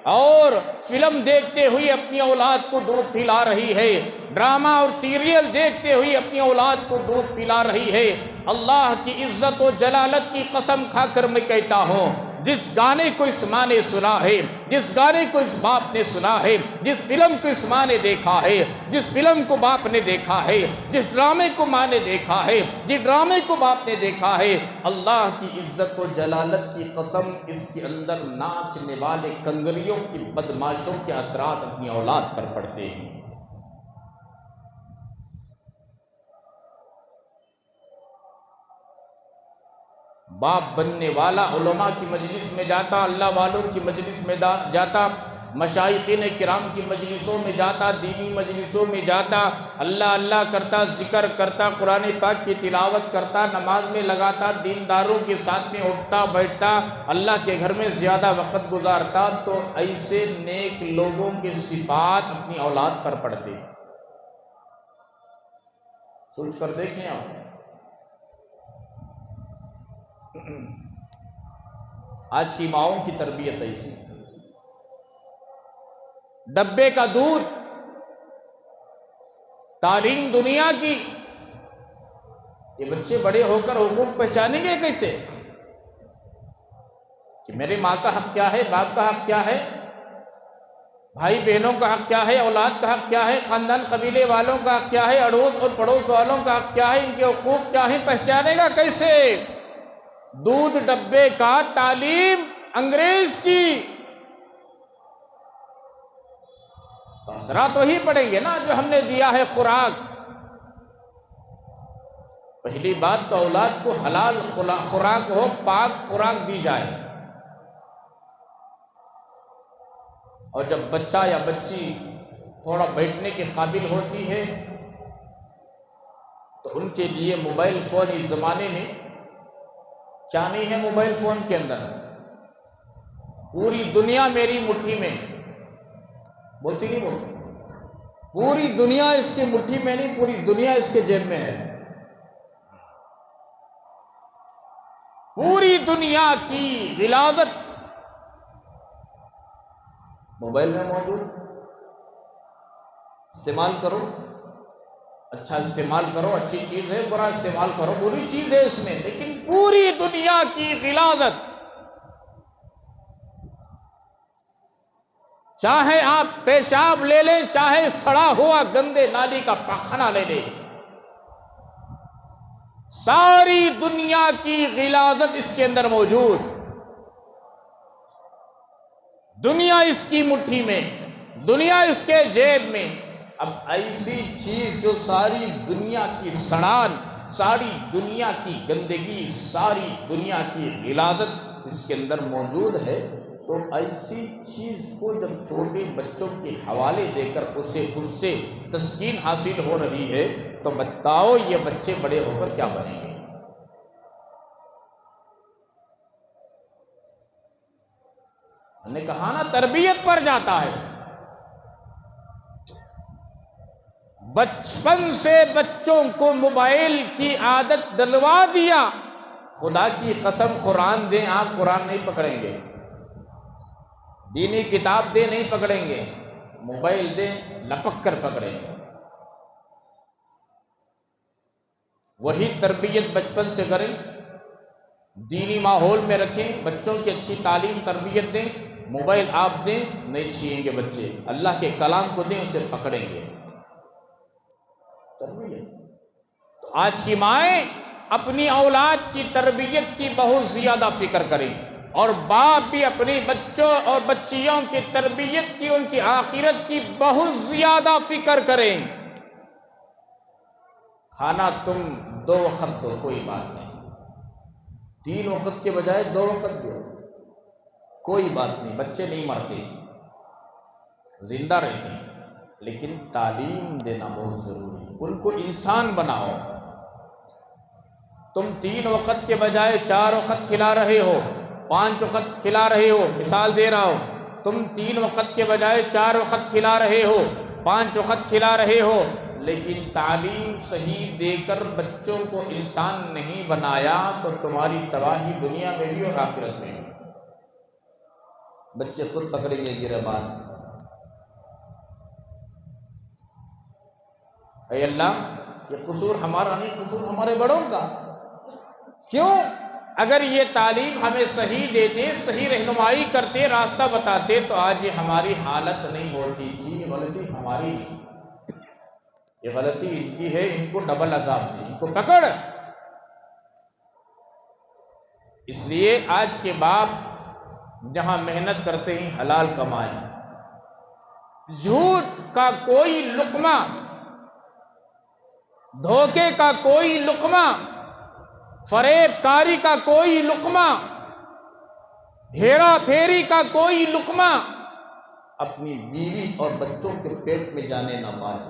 Speaker 1: اور فلم دیکھتے ہوئے اپنی اولاد کو دودھ پلا رہی ہے، ڈرامہ اور سیریل دیکھتے ہوئے اپنی اولاد کو دودھ پلا رہی ہے۔ اللہ کی عزت و جلالت کی قسم کھا کر میں کہتا ہوں، جس گانے کو اس ماں نے سنا ہے، جس گانے کو اس باپ نے سنا ہے، جس فلم کو اس ماں نے دیکھا ہے، جس فلم کو باپ نے دیکھا ہے، جس ڈرامے کو ماں نے دیکھا ہے، جس ڈرامے کو باپ نے دیکھا ہے، اللہ کی عزت و جلالت کی قسم، اس کے اندر ناچنے والے کنگریوں کی بدماشوں کے اثرات اپنی اولاد پر پڑتے ہیں۔ باپ بننے والا علماء کی مجلس میں جاتا، اللہ والوں کی مجلس میں جاتا، مشائخین کرام کی مجلسوں میں جاتا، دینی مجلسوں میں جاتا، اللہ اللہ کرتا، ذکر کرتا، قرآن پاک کی تلاوت کرتا، نماز میں لگاتا، دینداروں کے ساتھ میں اٹھتا بیٹھتا، اللہ کے گھر میں زیادہ وقت گزارتا، تو ایسے نیک لوگوں کے صفات اپنی اولاد پر پڑتے۔ سوچ کر دیکھیں آپ۔ آج کی ماؤں کی تربیت ایسی، ڈبے کا دودھ، تعلیم دنیا کی، یہ بچے بڑے ہو کر حقوق پہچانیں گے کیسے؟ کہ میرے ماں کا حق کیا ہے، باپ کا حق کیا ہے، بھائی بہنوں کا حق کیا ہے، اولاد کا حق کیا ہے، خاندان قبیلے والوں کا حق کیا ہے، اڑوس اور پڑوس والوں کا حق کیا ہے، ان کے حقوق کیا ہیں، پہچانے گا کیسے؟ دودھ ڈبے کا، تعلیم انگریز کی، تو اثرات وہی پڑیں گے نا جو ہم نے دیا ہے خوراک۔ پہلی بات تو اولاد کو حلال خوراک ہو، پاک خوراک دی جائے، اور جب بچہ یا بچی تھوڑا بیٹھنے کے قابل ہوتی ہے تو ان کے لیے موبائل فون، اس زمانے میں کیا نہیں ہے موبائل فون کے اندر، پوری دنیا میری مٹھی میں، بولتی نہیں بولتی، پوری دنیا اس کی مٹھی میں نہیں، پوری دنیا اس کے جیب میں ہے، پوری دنیا کی غلاظت موبائل میں موجود۔ استعمال کرو، اچھا استعمال کرو، اچھی چیز ہے، برا استعمال کرو، بری چیز ہے اس میں، لیکن پوری دنیا کی غلاظت، چاہے آپ پیشاب لے لیں، چاہے سڑا ہوا گندے نالی کا پاخانہ لے لیں، ساری دنیا کی غلاظت اس کے اندر موجود، دنیا اس کی مٹھی میں، دنیا اس کے جیب میں۔ اب ایسی چیز جو ساری دنیا کی سڑان، ساری دنیا کی گندگی، ساری دنیا کی غلاظت اس کے اندر موجود ہے، تو ایسی چیز کو جب چھوٹے بچوں کے حوالے دے کر اس سے تسکین حاصل ہو رہی ہے، تو بتاؤ یہ بچے بڑے ہو کر کیا بنیں گے؟ ہم نے کہا نا تربیت پر جاتا ہے۔ بچپن سے بچوں کو موبائل کی عادت ڈلوا دیا، خدا کی قسم قرآن دیں آپ قرآن نہیں پکڑیں گے، دینی کتاب دیں نہیں پکڑیں گے، موبائل دیں لپک کر پکڑیں گے۔ وہی تربیت بچپن سے کریں، دینی ماحول میں رکھیں، بچوں کی اچھی تعلیم تربیت دیں، موبائل آپ دیں نہیں چھینیں گے بچے، اللہ کے کلام کو دیں اسے پکڑیں گے۔ تربیت تو آج کی مائیں اپنی اولاد کی تربیت کی بہت زیادہ فکر کریں، اور باپ بھی اپنی بچوں اور بچیوں کی تربیت کی، ان کی آخرت کی بہت زیادہ فکر کریں۔ کھانا تم 2 وقت دو کوئی بات نہیں، 3 وقت کے بجائے 2 وقت دو کوئی بات نہیں، بچے نہیں مرتے، زندہ رہتے ہیں، لیکن تعلیم دینا بہت ضروری ہے، ان کو انسان بناؤ۔ تم 3 وقت کے بجائے 4 وقت کھلا رہے ہو، 5 وقت کھلا رہے ہو، مثال دے رہا ہو، تم 3 وقت کے بجائے 4 وقت کھلا رہے ہو، 5 وقت کھلا رہے ہو، لیکن تعلیم صحیح دے کر بچوں کو انسان نہیں بنایا تو تمہاری تباہی دنیا میں بھی اور آخرت میں بھی۔ بچے خود پکڑیں گے گربان، اے اللہ یہ قصور ہمارا نہیں، قصور ہمارے بڑوں کا۔ کیوں؟ اگر یہ تعلیم ہمیں صحیح دیتے، صحیح رہنمائی کرتے، راستہ بتاتے، تو آج یہ ہماری حالت نہیں ہوتی تھی۔ یہ غلطی ہماری نہیں، یہ غلطی ان کی ہے، ان کو ڈبل عذاب دی، ان کو پکڑ۔ اس لیے آج کے باپ جہاں محنت کرتے ہیں حلال کمائیں، جھوٹ کا کوئی لقمہ، دھوکے کا کوئی لقمہ، فریب کاری کا کوئی لقمہ، ہیرا پھیری کا کوئی لقمہ اپنی بیوی اور بچوں کے پیٹ میں جانے نہ پائے۔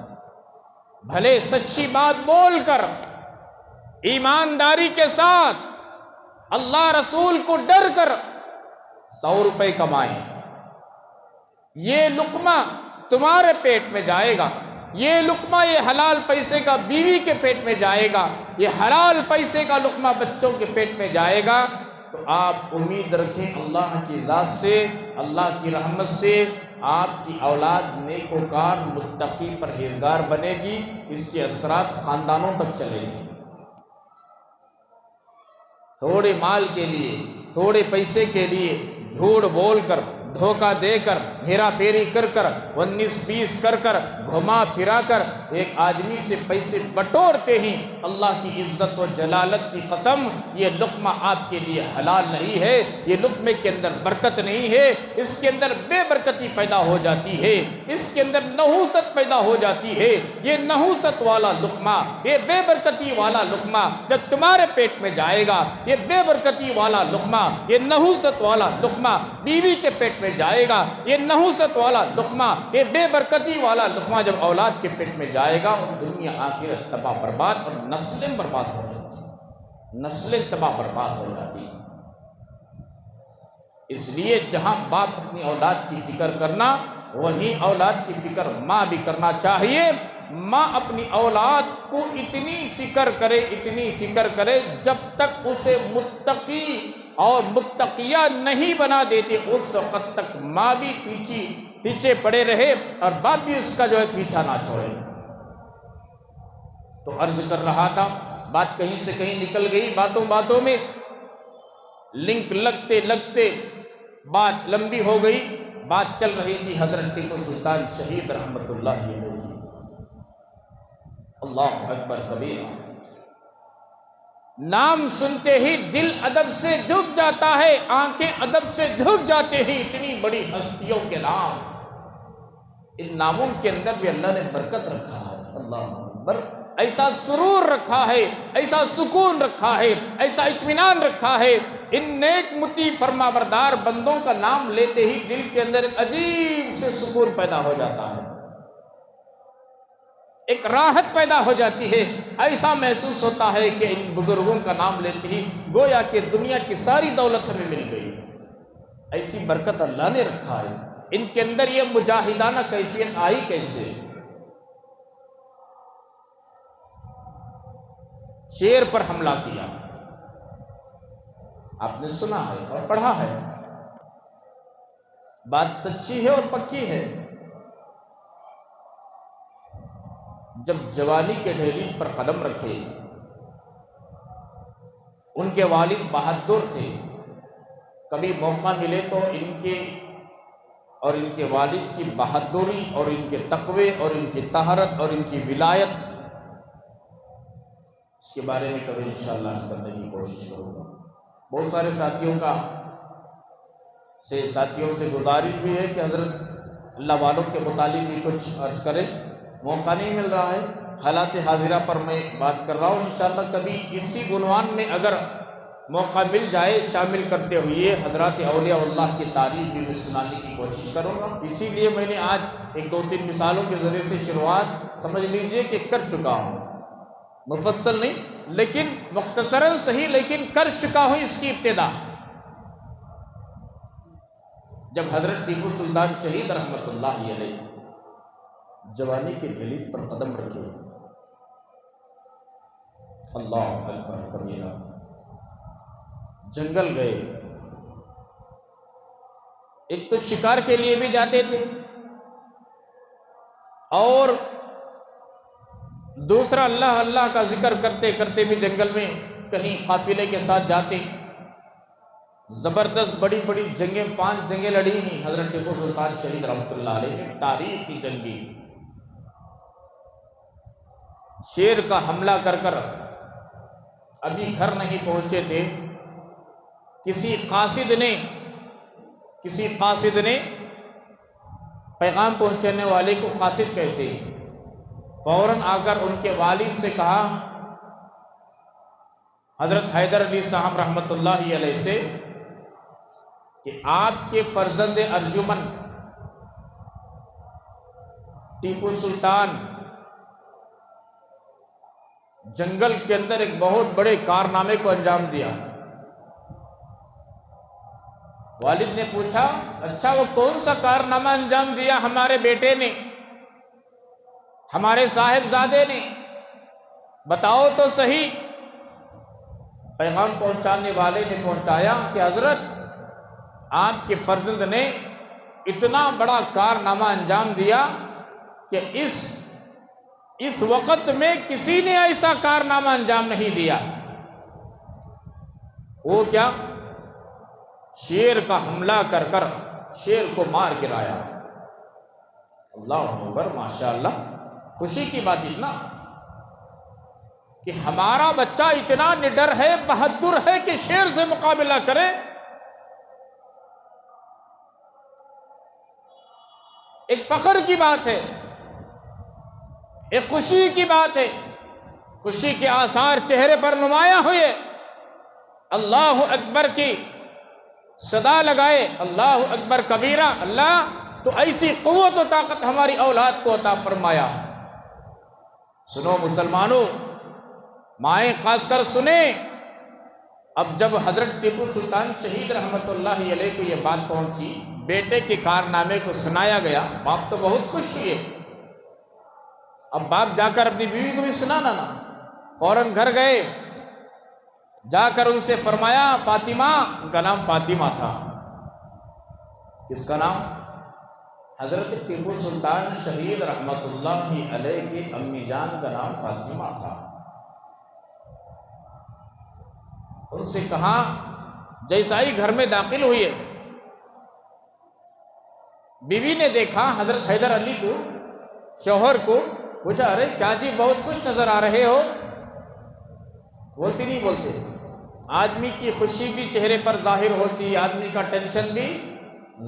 Speaker 1: بھلے سچی بات بول کر، ایمانداری کے ساتھ، اللہ رسول کو ڈر کر 100 روپے کمائیں، یہ لقمہ تمہارے پیٹ میں جائے گا، یہ لقمہ، یہ حلال پیسے کا بیوی کے پیٹ میں جائے گا، یہ حلال پیسے کا لقمہ بچوں کے پیٹ میں جائے گا، تو آپ امید رکھیں اللہ کی ذات سے، اللہ کی رحمت سے، آپ کی اولاد نیکوکار، متقی، پرہیزگار بنے گی، اس کے اثرات خاندانوں تک چلیں گے۔ تھوڑے مال کے لیے، تھوڑے پیسے کے لیے جھوٹ بول کر، دھوکہ دے کر، ہیرا پھیری کر کر، 19-20 کر کر، گھما پھرا کر ایک آدمی سے پیسے بٹورتے ہی اللہ کی عزت و جلالت کی قسم، یہ لقمہ آپ کے لیے حلال نہیں ہے، یہ لقمے کے اندر برکت نہیں ہے، اس کے اندر بے برکتی پیدا ہو جاتی ہے، اس کے اندر نحوست پیدا ہو جاتی ہے۔ یہ نحوست والا لقمہ، یہ بے برکتی والا لقمہ جب تمہارے پیٹ میں جائے گا، یہ بے برکتی والا لقمہ، یہ نحوست والا لقمہ بیوی کے پیٹ میں جائے گا، یہ نحوست والا لقمہ، یہ بے برکتی والا لقمہ جب اولاد کے پیٹ میں جائے گا، اور دنیا آخرت تباہ برباد، اور نسلیں برباد ہو جاتی، نسلیں تباہ برباد ہو جاتی۔ اس لیے جہاں باپ اپنی اولاد کی فکر کرنا، وہیں اولاد کی فکر ماں بھی کرنا چاہیے۔ ماں اپنی اولاد کو اتنی فکر کرے، اتنی فکر کرے، جب تک اسے متقی اور متقیہ نہیں بنا دیتے، اس وقت تک ماں بھی پیچھے پیچھے پڑے رہے اور باپ بھی اس کا جو ہے پیچھا نہ چھوڑے۔ تو عرض کر رہا تھا، بات کہیں سے کہیں نکل گئی، باتوں باتوں میں لنک لگتے لگتے بات لمبی ہو گئی۔ بات چل رہی تھی حضرت ٹیپو سلطان شہید رحمت اللہ علیہ کی۔ اللہ اکبر کبیرہ، نام سنتے ہی دل ادب سے جھک جاتا ہے، آنکھیں ادب سے جھک جاتے ہی، اتنی بڑی ہستیوں کے نام، ان ناموں کے اندر بھی اللہ نے برکت رکھا ہے۔ اللہ اکبر، ایسا سرور رکھا ہے، ایسا سکون رکھا ہے، ایسا اطمینان رکھا ہے۔ ان نیک مطیع فرما بردار بندوں کا نام لیتے ہی دل کے اندر ایک عجیب سے سکون پیدا ہو جاتا ہے، ایک راحت پیدا ہو جاتی ہے۔ ایسا محسوس ہوتا ہے کہ ان بزرگوں کا نام لیتے ہی گویا کہ دنیا کی ساری دولت ہمیں مل گئی۔ ایسی برکت اللہ نے رکھا ہے۔ ان کے اندر یہ مجاہدانہ کیفیت آئی کیسے؟ شیر پر حملہ کیا، آپ نے سنا ہے اور پڑھا ہے، بات سچی ہے اور پکی ہے۔ جب جوانی کے دہلیز پر قدم رکھے، ان کے والد بہادر تھے، کبھی موقع ملے تو ان کے اور ان کے والد کی بہادری اور ان کے تقوی اور ان کی طہارت اور ان کی ولایت، اس کے بارے میں کبھی انشاءاللہ عرض کرنے کی کوشش کروں گا۔ بہت سارے ساتھیوں سے گزارش بھی ہے کہ حضرت اللہ والوں کے متعلق بھی کچھ عرض کریں، موقع نہیں مل رہا ہے۔ حالات حاضرہ پر میں بات کر رہا ہوں، انشاءاللہ کبھی اسی عنوان میں اگر موقع مل جائے شامل کرتے ہوئے حضرات اولیاء اللہ کی تعریف بھی میں سنانے کی کوشش کروں گا۔ اسی لیے میں نے آج ایک دو تین مثالوں کے ذریعے سے شروعات سمجھ لیجئے کہ کر چکا ہوں، مفصل نہیں لیکن مختصراً صحیح، لیکن کر چکا ہوں اس کی ابتدا۔ جب حضرت ٹیپو سلطان شہید رحمت اللہ علیہ جوانی کے دہلیز پر قدم رکھے، اللہ اکبر کبیرہ، جنگل گئے، ایک تو شکار کے لیے بھی جاتے تھے اور دوسرا اللہ اللہ کا ذکر کرتے کرتے بھی جنگل میں کہیں قافلے کے ساتھ جاتے۔ زبردست بڑی بڑی جنگیں، 5 جنگیں لڑی ہیں حضرت ٹیپو سلطان شہید رحمت اللہ علیہ نے، تاریخی جنگی، شیر کا حملہ کر کر ابھی گھر نہیں پہنچے تھے، کسی قاصد نے پیغام پہنچانے والے کو قاصد کہتے ہیں، فوراً آ کر ان کے والد سے کہا، حضرت حیدر علی صاحب رحمت اللہ علیہ سے، کہ آپ کے فرزند ارجمن ٹیپو سلطان جنگل کے اندر ایک بہت بڑے کارنامے کو انجام دیا۔ والد نے پوچھا، اچھا وہ کون سا کارنامہ انجام دیا ہمارے بیٹے نے، ہمارے صاحبزادے نے، بتاؤ تو صحیح۔ پیغام پہنچانے والے نے پہنچایا کہ حضرت آپ کے فرزند نے اتنا بڑا کارنامہ انجام دیا کہ اس وقت میں کسی نے ایسا کارنامہ انجام نہیں دیا۔ وہ کیا؟ شیر کا حملہ کر کر شیر کو مار گرایا۔ اللہ اکبر، ماشاءاللہ، خوشی کی بات اس نا کہ ہمارا بچہ اتنا نڈر ہے، بہادر ہے کہ شیر سے مقابلہ کرے۔ ایک فخر کی بات ہے، ایک خوشی کی بات ہے، خوشی کے آثار چہرے پر نمایاں ہوئے۔ اللہ اکبر کی صدا لگائے، اللہ اکبر کبیرہ، اللہ تو ایسی قوت و طاقت ہماری اولاد کو عطا فرمایا۔ سنو مسلمانوں، مائیں خاص کر سنیں، اب جب حضرت ٹیپو سلطان شہید رحمت اللہ علیہ کو یہ بات پہنچی، بیٹے کے کارنامے کو سنایا گیا، باپ تو بہت خوش ہوئے۔ اب باپ جا کر اپنی بیوی کو بھی سنانا نا، فوراً گھر گئے، جا کر ان سے فرمایا، فاطمہ، ان کا نام فاطمہ تھا، کس کا نام؟ حضرت ٹیپو سلطان شہید رحمت اللہ علیہ کی امی جان کا نام فاطمہ تھا۔ ان سے کہا جیسا ہی گھر میں داخل ہوئے، بیوی نے دیکھا حضرت حیدر علی کو، شوہر کو، پوچھا ارے کیا جی بہت خوش نظر آ رہے ہو؟ بولتی نہیں بولتے۔ آدمی کی خوشی بھی چہرے پر ظاہر ہوتی، آدمی کا ٹینشن بھی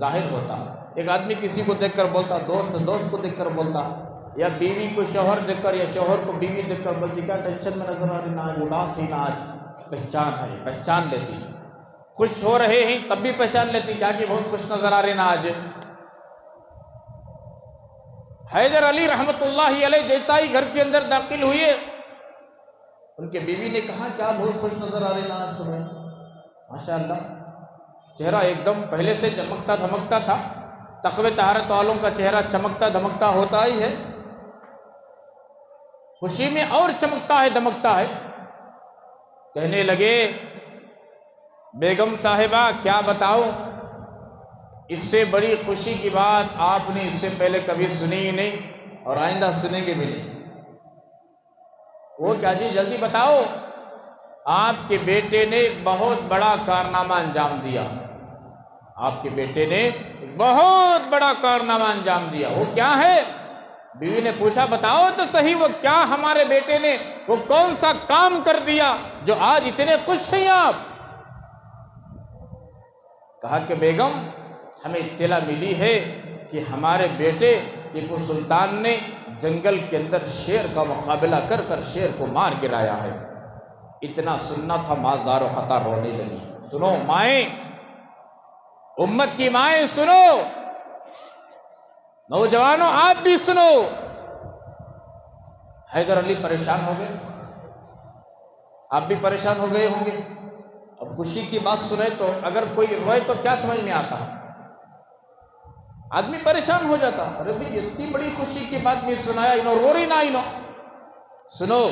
Speaker 1: ظاہر ہوتا۔ ایک آدمی کسی کو دیکھ کر بولتا، دوست کو دیکھ کر بولتا، یا بیوی کو شوہر دیکھ کر یا شوہر کو بیوی دیکھ کر بولتی کیا ٹینشن میں نظر آ رہی، نا آج اداس ہی، نا آج پہچان ہے، پہچان لیتی۔ خوش ہو رہے ہیں تب بھی پہچان لیتی کیا کہ بہت خوش نظر آ رہے نا آج۔ حیدر علی رحمت اللہ علیہ جیسا ہی گھر کے اندر داخل ہوئے، ان کے بیوی نے کہا کیا بہت خوش نظر آ رہے نا آج تمہیں، ماشاءاللہ چہرہ ایک دم پہلے سے چمکتا دھمکتا تھا۔ تقوی طہارت والوں کا چہرہ چمکتا دھمکتا ہوتا ہی ہے، خوشی میں اور چمکتا ہے دھمکتا ہے۔ کہنے لگے بیگم صاحبہ کیا بتاؤ، اس سے بڑی خوشی کی بات آپ نے اس سے پہلے کبھی سنی ہی نہیں اور آئندہ سنیں گے بھی نہیں۔ وہ کیا جی جلدی بتاؤ۔ آپ کے بیٹے نے بہت بڑا کارنامہ انجام دیا، آپ کے بیٹے نے بہت بڑا کارنامہ انجام دیا۔ وہ کیا ہے؟ بیوی نے پوچھا بتاؤ تو صحیح وہ کیا ہمارے بیٹے نے، وہ کون سا کام کر دیا جو آج اتنے خوش ہیں آپ؟ کہا کہ بیگم ہمیں اطلاع ملی ہے کہ ہمارے بیٹے ٹیپو سلطان نے جنگل کے اندر شیر کا مقابلہ کر کر شیر کو مار گرایا ہے۔ اتنا سننا تھا ماں زار و خطا رونے لگی۔ سنو مائیں، امت کی مائیں سنو، نوجوانوں آپ بھی سنو۔ حیدر علی پریشان ہو گئے، آپ بھی پریشان ہو گئے ہوں گے۔ اب خوشی کی بات سنے تو اگر کوئی روئے تو کیا سمجھ میں آتا، آدمی پریشان ہو جاتا، ارے بھئی اتنی بڑی خوشی کی بات بھی سنایا انہوں، رو رہی نہ انہوں۔ سنو،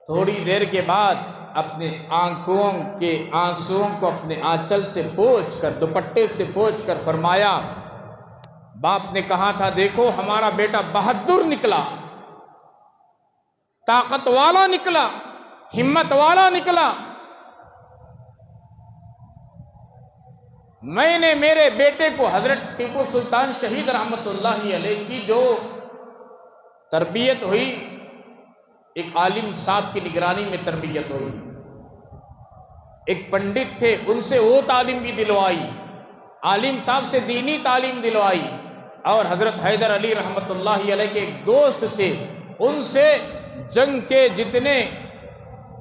Speaker 1: تھوڑی دیر کے بعد اپنے آنکھوں کے آنسوؤں کو اپنے آنچل سے پوچھ کر، دوپٹے سے پوچھ کر فرمایا، باپ نے کہا تھا دیکھو ہمارا بیٹا بہادر نکلا، طاقت والا نکلا، ہمت والا نکلا۔ میں نے میرے بیٹے کو، حضرت ٹیپو سلطان شہید رحمت اللہ علیہ کی جو تربیت ہوئی، ایک عالم صاحب کی نگرانی میں تربیت ہوئی، ایک پنڈت تھے ان سے وہ تعلیم بھی دلوائی، عالم صاحب سے دینی تعلیم دلوائی، اور حضرت حیدر علی رحمت اللہ علیہ کے ایک دوست تھے ان سے جنگ کے جتنے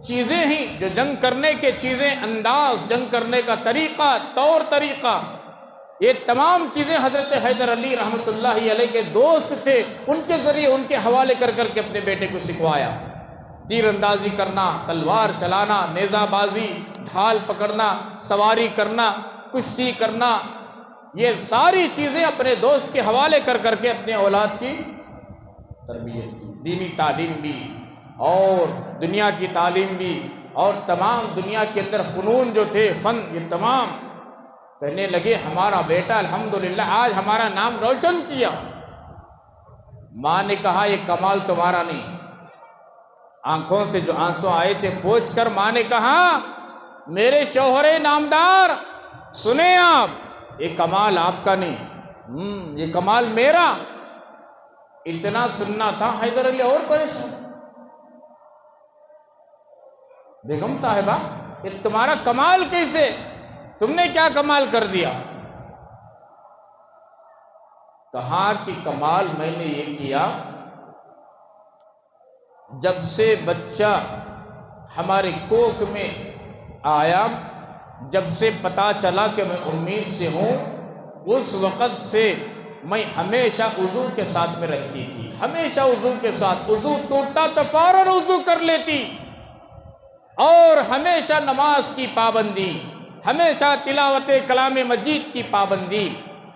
Speaker 1: چیزیں ہیں، جو جنگ کرنے کے چیزیں، انداز، جنگ کرنے کا طریقہ، طور طریقہ، یہ تمام چیزیں حضرت حیدر علی رحمت اللہ علیہ کے دوست تھے، ان کے ذریعے ان کے حوالے کر کر کے اپنے بیٹے کو سکھوایا۔ تیر اندازی کرنا، تلوار چلانا، نیزہ بازی، ڈھال پکڑنا، سواری کرنا، کشتی کرنا، یہ ساری چیزیں اپنے دوست کے حوالے کر کر کے اپنے اولاد کی تربیت کی، دینی تعلیم بھی اور دنیا کی تعلیم بھی، اور تمام دنیا کے اندر فنون جو تھے، فن، یہ تمام کہنے لگے ہمارا بیٹا الحمدللہ آج ہمارا نام روشن کیا۔ ماں نے کہا یہ کمال تمہارا نہیں، آنکھوں سے جو آنسو آئے تھے پوچھ کر ماں نے کہا میرے شوہر نامدار سنیں آپ، یہ کمال آپ کا نہیں، یہ کمال میرا۔ اتنا سننا تھا، حیدر علی اور پریشان، بیگم صاحبہ یہ تمہارا کمال کیسے، تم نے کیا کمال کر دیا؟ کہا کہ کمال میں نے یہ کیا، جب سے بچہ ہمارے کوکھ میں آیا، جب سے پتا چلا کہ میں امید سے ہوں، اس وقت سے میں ہمیشہ وضو کے ساتھ میں رہتی تھی، ہمیشہ وضو کے ساتھ، وضو ٹوٹتا تو فوراً وضو کر لیتی، اور ہمیشہ نماز کی پابندی، ہمیشہ تلاوت کلام مجید کی پابندی،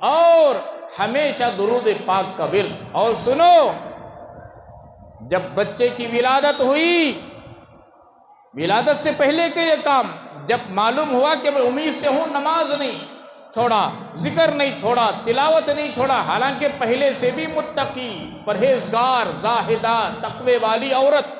Speaker 1: اور ہمیشہ درود پاک کا ورد۔ اور سنو، جب بچے کی ولادت ہوئی، ولادت سے پہلے کے یہ کام، جب معلوم ہوا کہ میں امید سے ہوں، نماز نہیں، چھوڑا، ذکر نہیں چھوڑا، تلاوت نہیں چھوڑا، حالانکہ پہلے سے بھی متقی، پرہیزگار، زاہدہ، تقوی والی عورت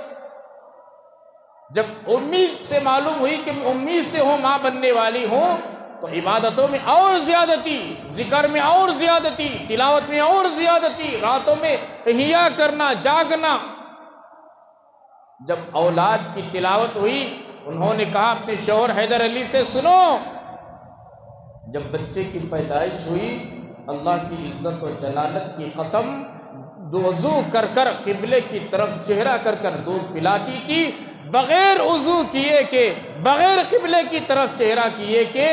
Speaker 1: جب امید سے معلوم ہوئی کہ امید سے ہوں ماں بننے والی ہوں، تو عبادتوں میں اور زیادتی، ذکر میں اور زیادتی، تلاوت میں اور زیادتی، راتوں میں احیا کرنا، جاگنا۔ جب اولاد کی تلاوت ہوئی، انہوں نے کہا اپنے شوہر حیدر علی سے، سنو، جب بچے کی پیدائش ہوئی، اللہ کی عزت و جلالت کی قسم، وضو کر کر قبلے کی طرف چہرہ کر کر دودھ پلاتی تھی، بغیر وضو کیے کہ، بغیر قبلے کی طرف چہرہ کیے کہ،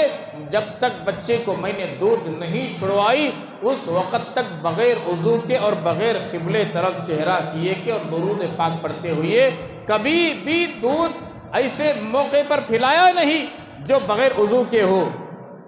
Speaker 1: جب تک بچے کو میں نے دودھ نہیں چھڑوائی اس وقت تک بغیر وضو کے اور بغیر قبلے طرف چہرہ کیے کہ اور درود پاک پڑھتے ہوئے کبھی بھی دودھ ایسے موقع پر پھلایا نہیں جو بغیر وضو کے ہو۔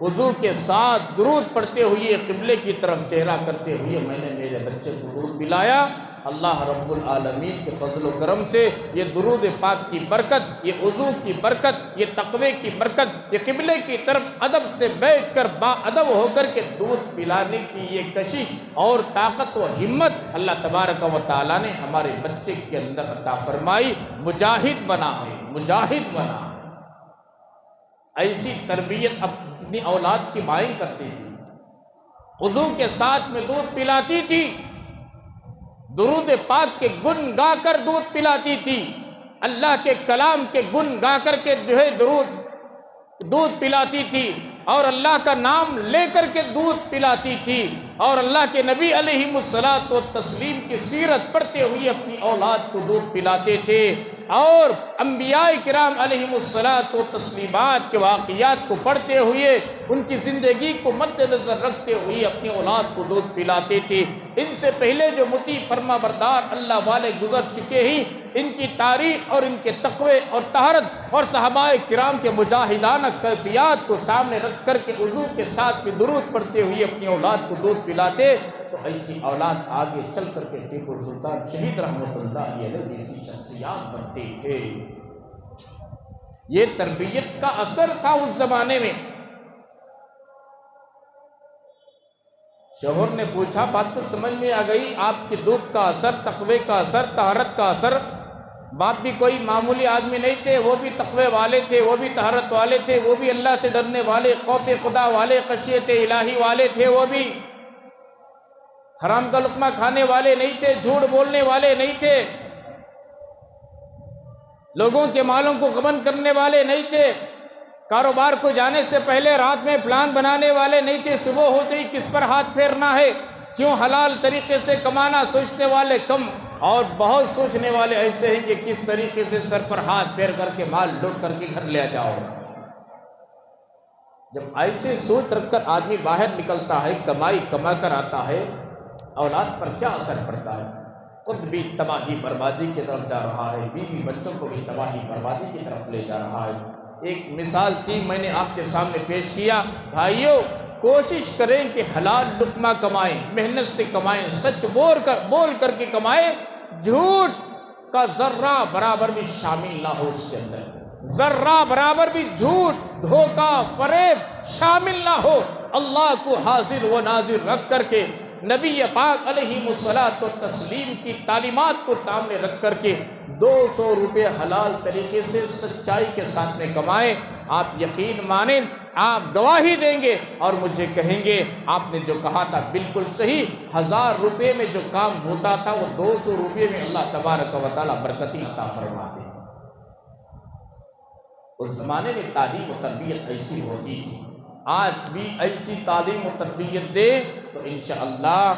Speaker 1: وضو کے ساتھ درود پڑھتے ہوئے قبلے کی طرف چہرہ کرتے ہوئے میں نے میرے بچے کو دودھ پلایا۔ اللہ رب العالمین کے فضل و کرم سے یہ درود پاک کی برکت، یہ وضو کی برکت، یہ تقوی کی برکت، یہ قبلے کی طرف ادب سے بیٹھ کر با ادب ہو کر کے دودھ پلانے کی یہ کشش اور طاقت و ہمت اللہ تبارک و تعالیٰ نے ہمارے بچے کے اندر عطا فرمائی۔ مجاہد بنا ہے، مجاہد بنا ہے۔ ایسی تربیت اپنی اولاد کی مائیں کرتی تھی، وضو کے ساتھ میں دودھ پلاتی تھی، درود پاک کے گن گا کر دودھ پلاتی تھی، اللہ کے کلام کے گن گا کر کے جو ہے دودھ پلاتی تھی، اور اللہ کا نام لے کر کے دودھ پلاتی تھی، اور اللہ کے نبی علیہ الصلوۃ والتسلیم کی سیرت پڑھتے ہوئے اپنی اولاد کو دودھ پلاتے تھے، اور انبیاء کرام علیہ الصلوۃ والتسلیمات کے واقعات کو پڑھتے ہوئے ان کی زندگی کو مد نظر رکھتے ہوئے اپنی اولاد کو دودھ پلاتے تھے۔ ان سے پہلے جو مطیع فرما بردار اللہ والے گزر چکے ہی، ان کی تاریخ اور ان کے تقوی اور طہارت اور صحابہ کرام کے مجاہدانہ کیفیات کو سامنے رکھ کر کے وضو کے ساتھ بھی درود پڑھتے ہوئے اپنی اولاد کو دودھ پلاتے، تو ایسی اولاد آگے چل کر کے ٹیپو سلطان شہید رحمۃ اللہ علیہ جیسی شخصیات بنتے تھے۔ یہ تربیت کا اثر تھا اس زمانے میں۔ شوہر نے پوچھا، بات تو سمجھ میں آ گئی، آپ کے دودھ کا اثر، تقوی کا اثر، طہارت کا اثر۔ باپ بھی کوئی معمولی آدمی نہیں تھے، وہ بھی تقوی والے تھے، وہ بھی طہارت والے تھے، وہ بھی اللہ سے ڈرنے والے، خوف خدا والے، خشیت الہی والے تھے، وہ بھی حرام کا لقمہ کھانے والے نہیں تھے، جھوٹ بولنے والے نہیں تھے، لوگوں کے مالوں کو غبن کرنے والے نہیں تھے، کاروبار کو جانے سے پہلے رات میں پلان بنانے والے نہیں تھے، صبح ہوتے ہی کس پر ہاتھ پھیرنا ہے، کیوں حلال طریقے سے کمانا سوچنے والے کم، اور بہت سوچنے والے ایسے ہیں کہ کس طریقے سے سر پر ہاتھ پھیر کر کے مال لوٹ کر کے گھر لے جاؤ۔ جب ایسے سوچ رکھ کر آدمی باہر نکلتا ہے، کمائی کما کر آتا ہے، اولاد پر کیا اثر پڑتا ہے؟ خود بھی تباہی بربادی کی طرف جا رہا ہے، بیوی بچوں کو بھی تباہی بربادی کی طرف لے جا رہا ہے۔ ایک مثال تھی، میں نے آپ کے سامنے پیش کیا۔ بھائیوں، کوشش کریں کہ حلال لقمہ کمائیں، محنت سے کمائیں، سچ بول کر کے کمائیں، جھوٹ کا ذرہ برابر بھی شامل نہ ہو اس کے اندر، ذرہ برابر بھی جھوٹ، دھوکہ، فریب شامل نہ ہو۔ اللہ کو حاضر و ناظر رکھ کر کے، نبی پاک علیہ الصلوۃ والتسلیم کی تعلیمات کو سامنے رکھ کر کے 200 روپے حلال طریقے سے سچائی کے ساتھ میں کمائیں۔ آپ یقین مانیں، آپ گواہی دیں گے اور مجھے کہیں گے آپ نے جو کہا تھا بالکل صحیح۔ 1000 روپے میں جو کام ہوتا تھا وہ 200 روپے میں اللہ تبارک و تعالیٰ برکتی عطا فرماتے ہیں۔ اس زمانے میں تعلیم و تربیت ایسی ہوتی تھی، آج بھی ایسی تعلیم و تربیت دے تو انشاءاللہ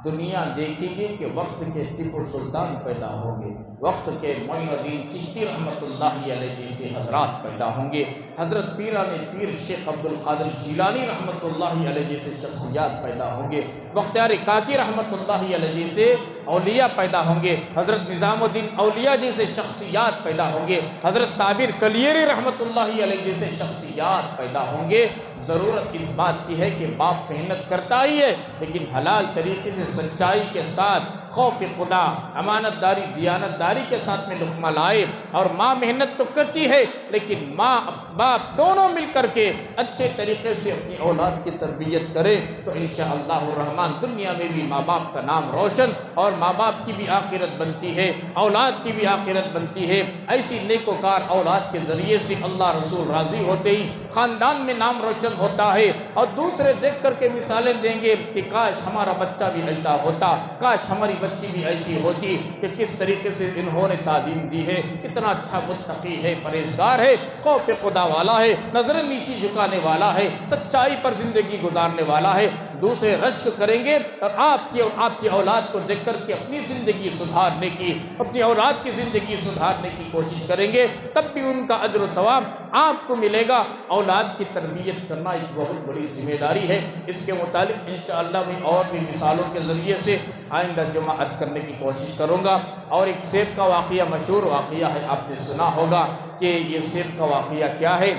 Speaker 1: دنیا دیکھے گی کہ وقت کے ٹیپو سلطان پیدا ہوں گے، وقت کے معین الدین چشتی رحمۃ اللہ علیہ جیسے حضرات پیدا ہوں گے، حضرت پیران پیر شیخ عبد القادر جیلانی رحمۃ اللہ علیہ جیسے شخصیات پیدا ہوں گے، بختیار کاکی رحمۃ اللہ علیہ جیسے اولیاء پیدا ہوں گے، حضرت نظام الدین اولیاء جیسے شخصیات پیدا ہوں گے، حضرت صابر کلیری رحمۃ اللہ علیہ جیسے شخصیات پیدا ہوں گے۔ ضرورت اس بات کی ہے کہ باپ محنت کرتا ہی ہے، لیکن حلال طریقے سے سچائی کے ساتھ خوف خدا، امانت داری، دیانت داری کے ساتھ میں لقمہ لائے، اور ماں محنت تو کرتی ہے لیکن ماں باپ دونوں مل کر کے اچھے طریقے سے اپنی اولاد کی تربیت کرے تو انشاءاللہ الرحمن دنیا میں بھی ماں باپ کا نام روشن، اور ماں باپ کی بھی آخرت بنتی ہے، اولاد کی بھی آخرت بنتی ہے۔ ایسی نیکوکار اولاد کے ذریعے سے اللہ رسول راضی ہوتے ہی خاندان میں نام روشن ہوتا ہے، اور دوسرے دیکھ کر کے مثالیں دیں گے کہ کاش ہمارا بچہ بھی ایسا ہوتا، کاش ہماری بچی بھی ایسی ہوتی، کہ کس طریقے سے انہوں نے تعلیم دی ہے، کتنا اچھا متقی ہے، پرہیزگار ہے، خوف خدا والا ہے، نظر نیچی جھکانے والا ہے، سچائی پر زندگی گزارنے والا ہے۔ دوسرے رشک کریں گے اور آپ کی اولاد کو دیکھ کر کے اپنی زندگی سدھارنے کی، اپنی اولاد کی زندگی سدھارنے کی کوشش کریں گے، تب بھی ان کا اجر و ثواب آپ کو ملے گا۔ اولاد کی تربیت کرنا ایک بہت بڑی ذمہ داری ہے۔ اس کے متعلق انشاءاللہ میں اور بھی مثالوں کے ذریعے سے آئندہ جمعہ عرض کرنے کی کوشش کروں گا۔ اور ایک سیب کا واقعہ مشہور واقعہ ہے، آپ نے سنا ہوگا کہ یہ سیب کا واقعہ کیا ہے۔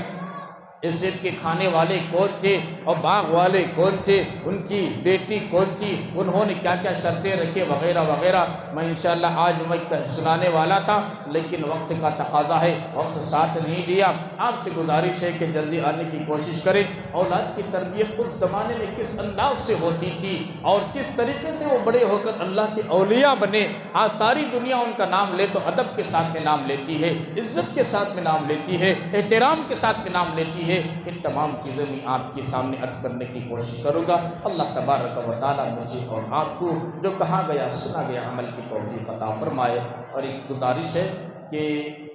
Speaker 1: اس سیب کے کھانے والے کون تھے اور باغ والے کون تھے، ان کی بیٹی کون تھی، انہوں نے کیا کیا شرطیں رکھے وغیرہ وغیرہ، میں انشاءاللہ آج میں سنانے والا تھا لیکن وقت کا تقاضا ہے، وقت ساتھ نہیں دیا۔ آپ سے گزارش ہے کہ جلدی آنے کی کوشش کریں۔ اولاد کی تربیت اس زمانے میں کس انداز سے ہوتی تھی اور کس طریقے سے وہ بڑے ہو کر اللہ کے اولیاء بنے۔ آج ساری دنیا ان کا نام لے تو ادب کے ساتھ میں نام لیتی ہے، عزت کے ساتھ میں نام لیتی ہے، احترام کے ساتھ میں نام لیتی ہے۔ ان تمام چیزیں میں آپ کے سامنے عرض کرنے کی کوشش کروں گا۔ اللہ تبارک و تعالیٰ مجھے اور آپ کو جو کہا گیا سنا گیا عمل کی توفیق عطا فرمائے۔ اور ایک گزارش ہے کہ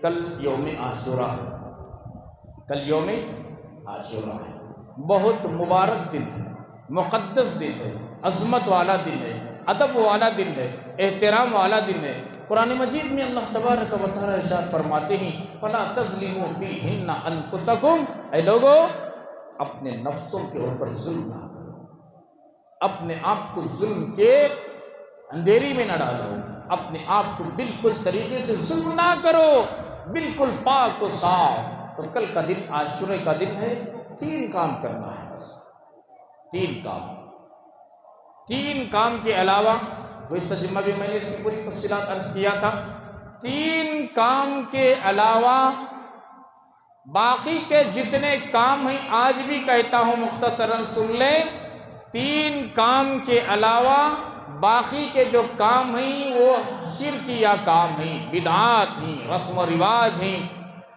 Speaker 1: کل یوم عاشورہ ہے، کل یوم عاشورہ ہے، بہت مبارک دن ہے، مقدس دن ہے، عظمت والا دن ہے، ادب والا دن ہے، احترام والا دن ہے۔ قرآن مجید میں اللہ تبارک و تعالیٰ ارشاد فرماتے ہیں فَلَا تَظْلِمُوا فِيهِنَّ أَنفُسَكُمْ، اے لوگو اپنے نفسوں کے اوپر ظلم نہ کرو، اپنے آپ کو ظلم کے اندھیری میں نہ ڈالو، اپنے آپ کو بالکل طریقے سے ظلم نہ کرو، بالکل پاک و صاف۔ تو کل کا دن عاشورہ کا دن ہے، 3 کام کرنا ہے، بس 3 کام کے علاوہ گزشتہ جمعہ بھی میں نے اس کی پوری تفصیلات عرض کیا تھا۔ 3 کام کے علاوہ باقی کے جتنے کام ہیں آج بھی کہتا ہوں مختصراً سن لیں۔ 3 کام کے علاوہ باقی کے جو کام ہیں وہ شرکیہ کام ہیں، بدعات ہیں، رسم و رواج ہیں،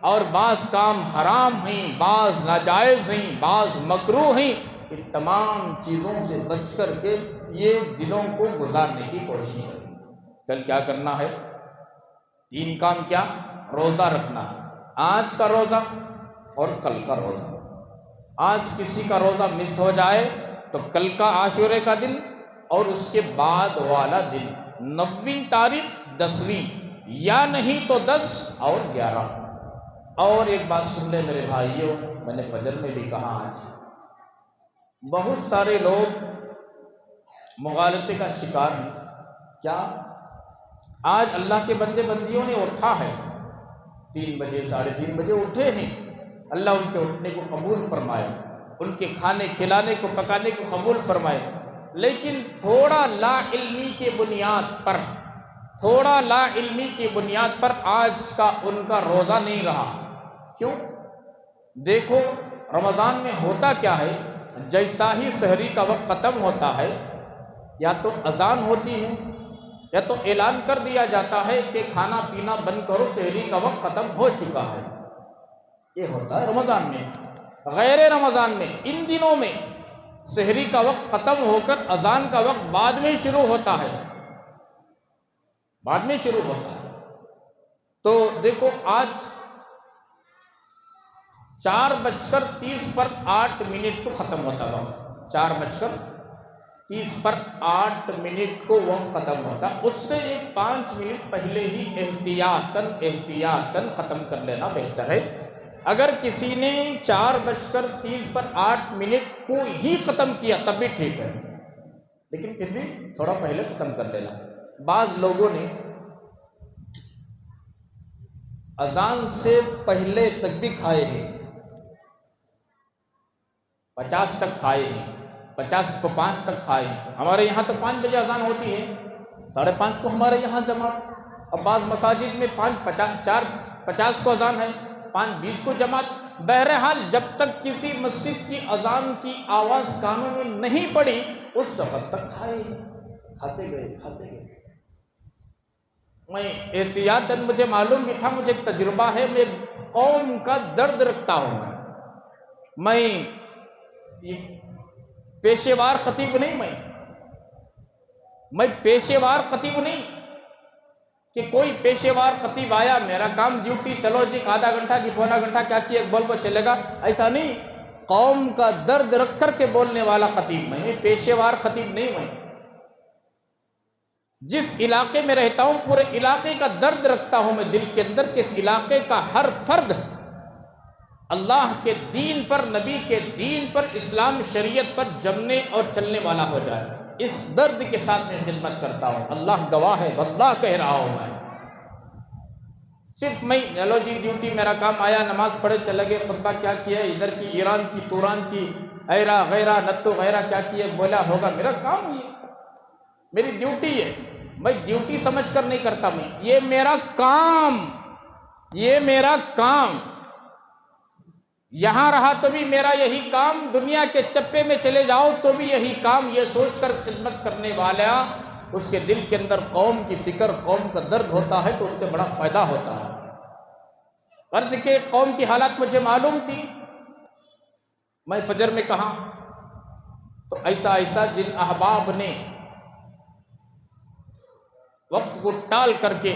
Speaker 1: اور بعض کام حرام ہیں، بعض ناجائز ہیں، بعض مکروہ ہیں۔ ان تمام چیزوں سے بچ کر کے یہ دنوں کو گزارنے کی کوشش کریں۔ کل کیا کرنا ہے؟ 3 کام کیا؟ روزہ رکھنا، آج کا روزہ اور کل کا روزہ۔ آج کسی کا روزہ مس ہو جائے تو کل کا عاشورے کا دن اور اس کے بعد والا دن، 9ویں تاریخ 10ویں، یا نہیں تو 10 اور 11۔ اور ایک بات سن لیں میرے بھائیوں، میں نے فجر میں بھی کہا، آج بہت سارے لوگ مغالطے کا شکار ہیں۔ کیا؟ آج اللہ کے بندے بندیوں نے اٹھا ہے، 3 بجے 3:30 بجے اٹھے ہیں، اللہ ان کے اٹھنے کو قبول فرمائے، ان کے کھانے کھلانے کو پکانے کو قبول فرمائے، لیکن تھوڑا لا علمی کی بنیاد پر آج کا ان کا روزہ نہیں رہا۔ کیوں؟ دیکھو رمضان میں ہوتا کیا ہے، جیسا ہی سحری کا وقت ختم ہوتا ہے یا تو اذان ہوتی ہے یا تو اعلان کر دیا جاتا ہے کہ کھانا پینا بند کرو، سحری کا وقت ختم ہو چکا ہے۔ یہ ہوتا ہے رمضان میں۔ غیر رمضان میں ان دنوں میں سحری کا وقت ختم ہو کر اذان کا وقت بعد میں شروع ہوتا ہے، تو دیکھو آج 4:30 کو ختم ہوتا ہے، 4:30 کو وقت ختم ہوتا، اس سے 5 منٹ پہلے ہی احتیاطاً ختم کر لینا بہتر ہے۔ اگر کسی نے 4:30 کو ہی ختم کیا تب بھی ٹھیک ہے، لیکن پھر بھی تھوڑا پہلے ختم کر لینا۔ بعض لوگوں نے اذان سے پہلے تک بھی کھائے ہیں، 50 تک کھائے ہیں، 50 کو 5 تک کھائے ہیں۔ ہمارے یہاں تو 5 بجے اذان ہوتی ہے، 5:30 کو ہمارے یہاں جماعت، اب بعض مساجد میں 4:50 کو اذان ہے، 5:20 کو جماعت۔ بہرحال جب تک کسی مسجد کی اذان کی آواز کانوں میں نہیں پڑی اس وقت تک کھاتے گئے۔ میں احتیاطاً، مجھے معلوم بھی تھا، مجھے تجربہ ہے، میں قوم کا درد رکھتا ہوں۔ میں پیشے وار خطیب نہیں، میں پیشے وار خطیب نہیں کہ کوئی پیشے وار خطیب آیا، میرا کام ڈیوٹی، چلو جی آدھا گھنٹہ کی پونا گھنٹہ کیا کیا بول کو چلے گا، ایسا نہیں۔ قوم کا درد رکھ کر کے بولنے والا خطیب میں پیشے وار خطیب نہیں۔ میں جس علاقے میں رہتا ہوں پورے علاقے کا درد رکھتا ہوں میں دل کے اندر، کہ اس علاقے کا ہر فرد اللہ کے دین پر، نبی کے دین پر، اسلام شریعت پر جمنے اور چلنے والا ہو جائے، اس درد کے ساتھ میں خدمت کرتا ہوں۔ اللہ گواہ ہے، واللہ کہہ رہا ہوں میں، صرف میں چلو جی ڈیوٹی، میرا کام آیا، نماز پڑھے چلے گئے، خطبہ کیا کیا ادھر کی، ایران کی، توران کی، ایرا غیرہ نتو غیرہ کیا کیا بولا ہوگا، میرا کام یہ، میری ڈیوٹی ہے، میں ڈیوٹی سمجھ کر نہیں کرتا، میں یہ میرا کام، یہاں رہا تو بھی میرا یہی کام، دنیا کے چپے میں چلے جاؤ تو بھی یہی کام، یہ سوچ کر خدمت کرنے والا اس کے دل کے اندر قوم کی فکر، قوم کا درد ہوتا ہے تو اس سے بڑا فائدہ ہوتا ہے۔ فرض کہ قوم کی حالات مجھے معلوم تھی، میں فجر میں کہا تو ایسا جن احباب نے وقت کو ٹال کر کے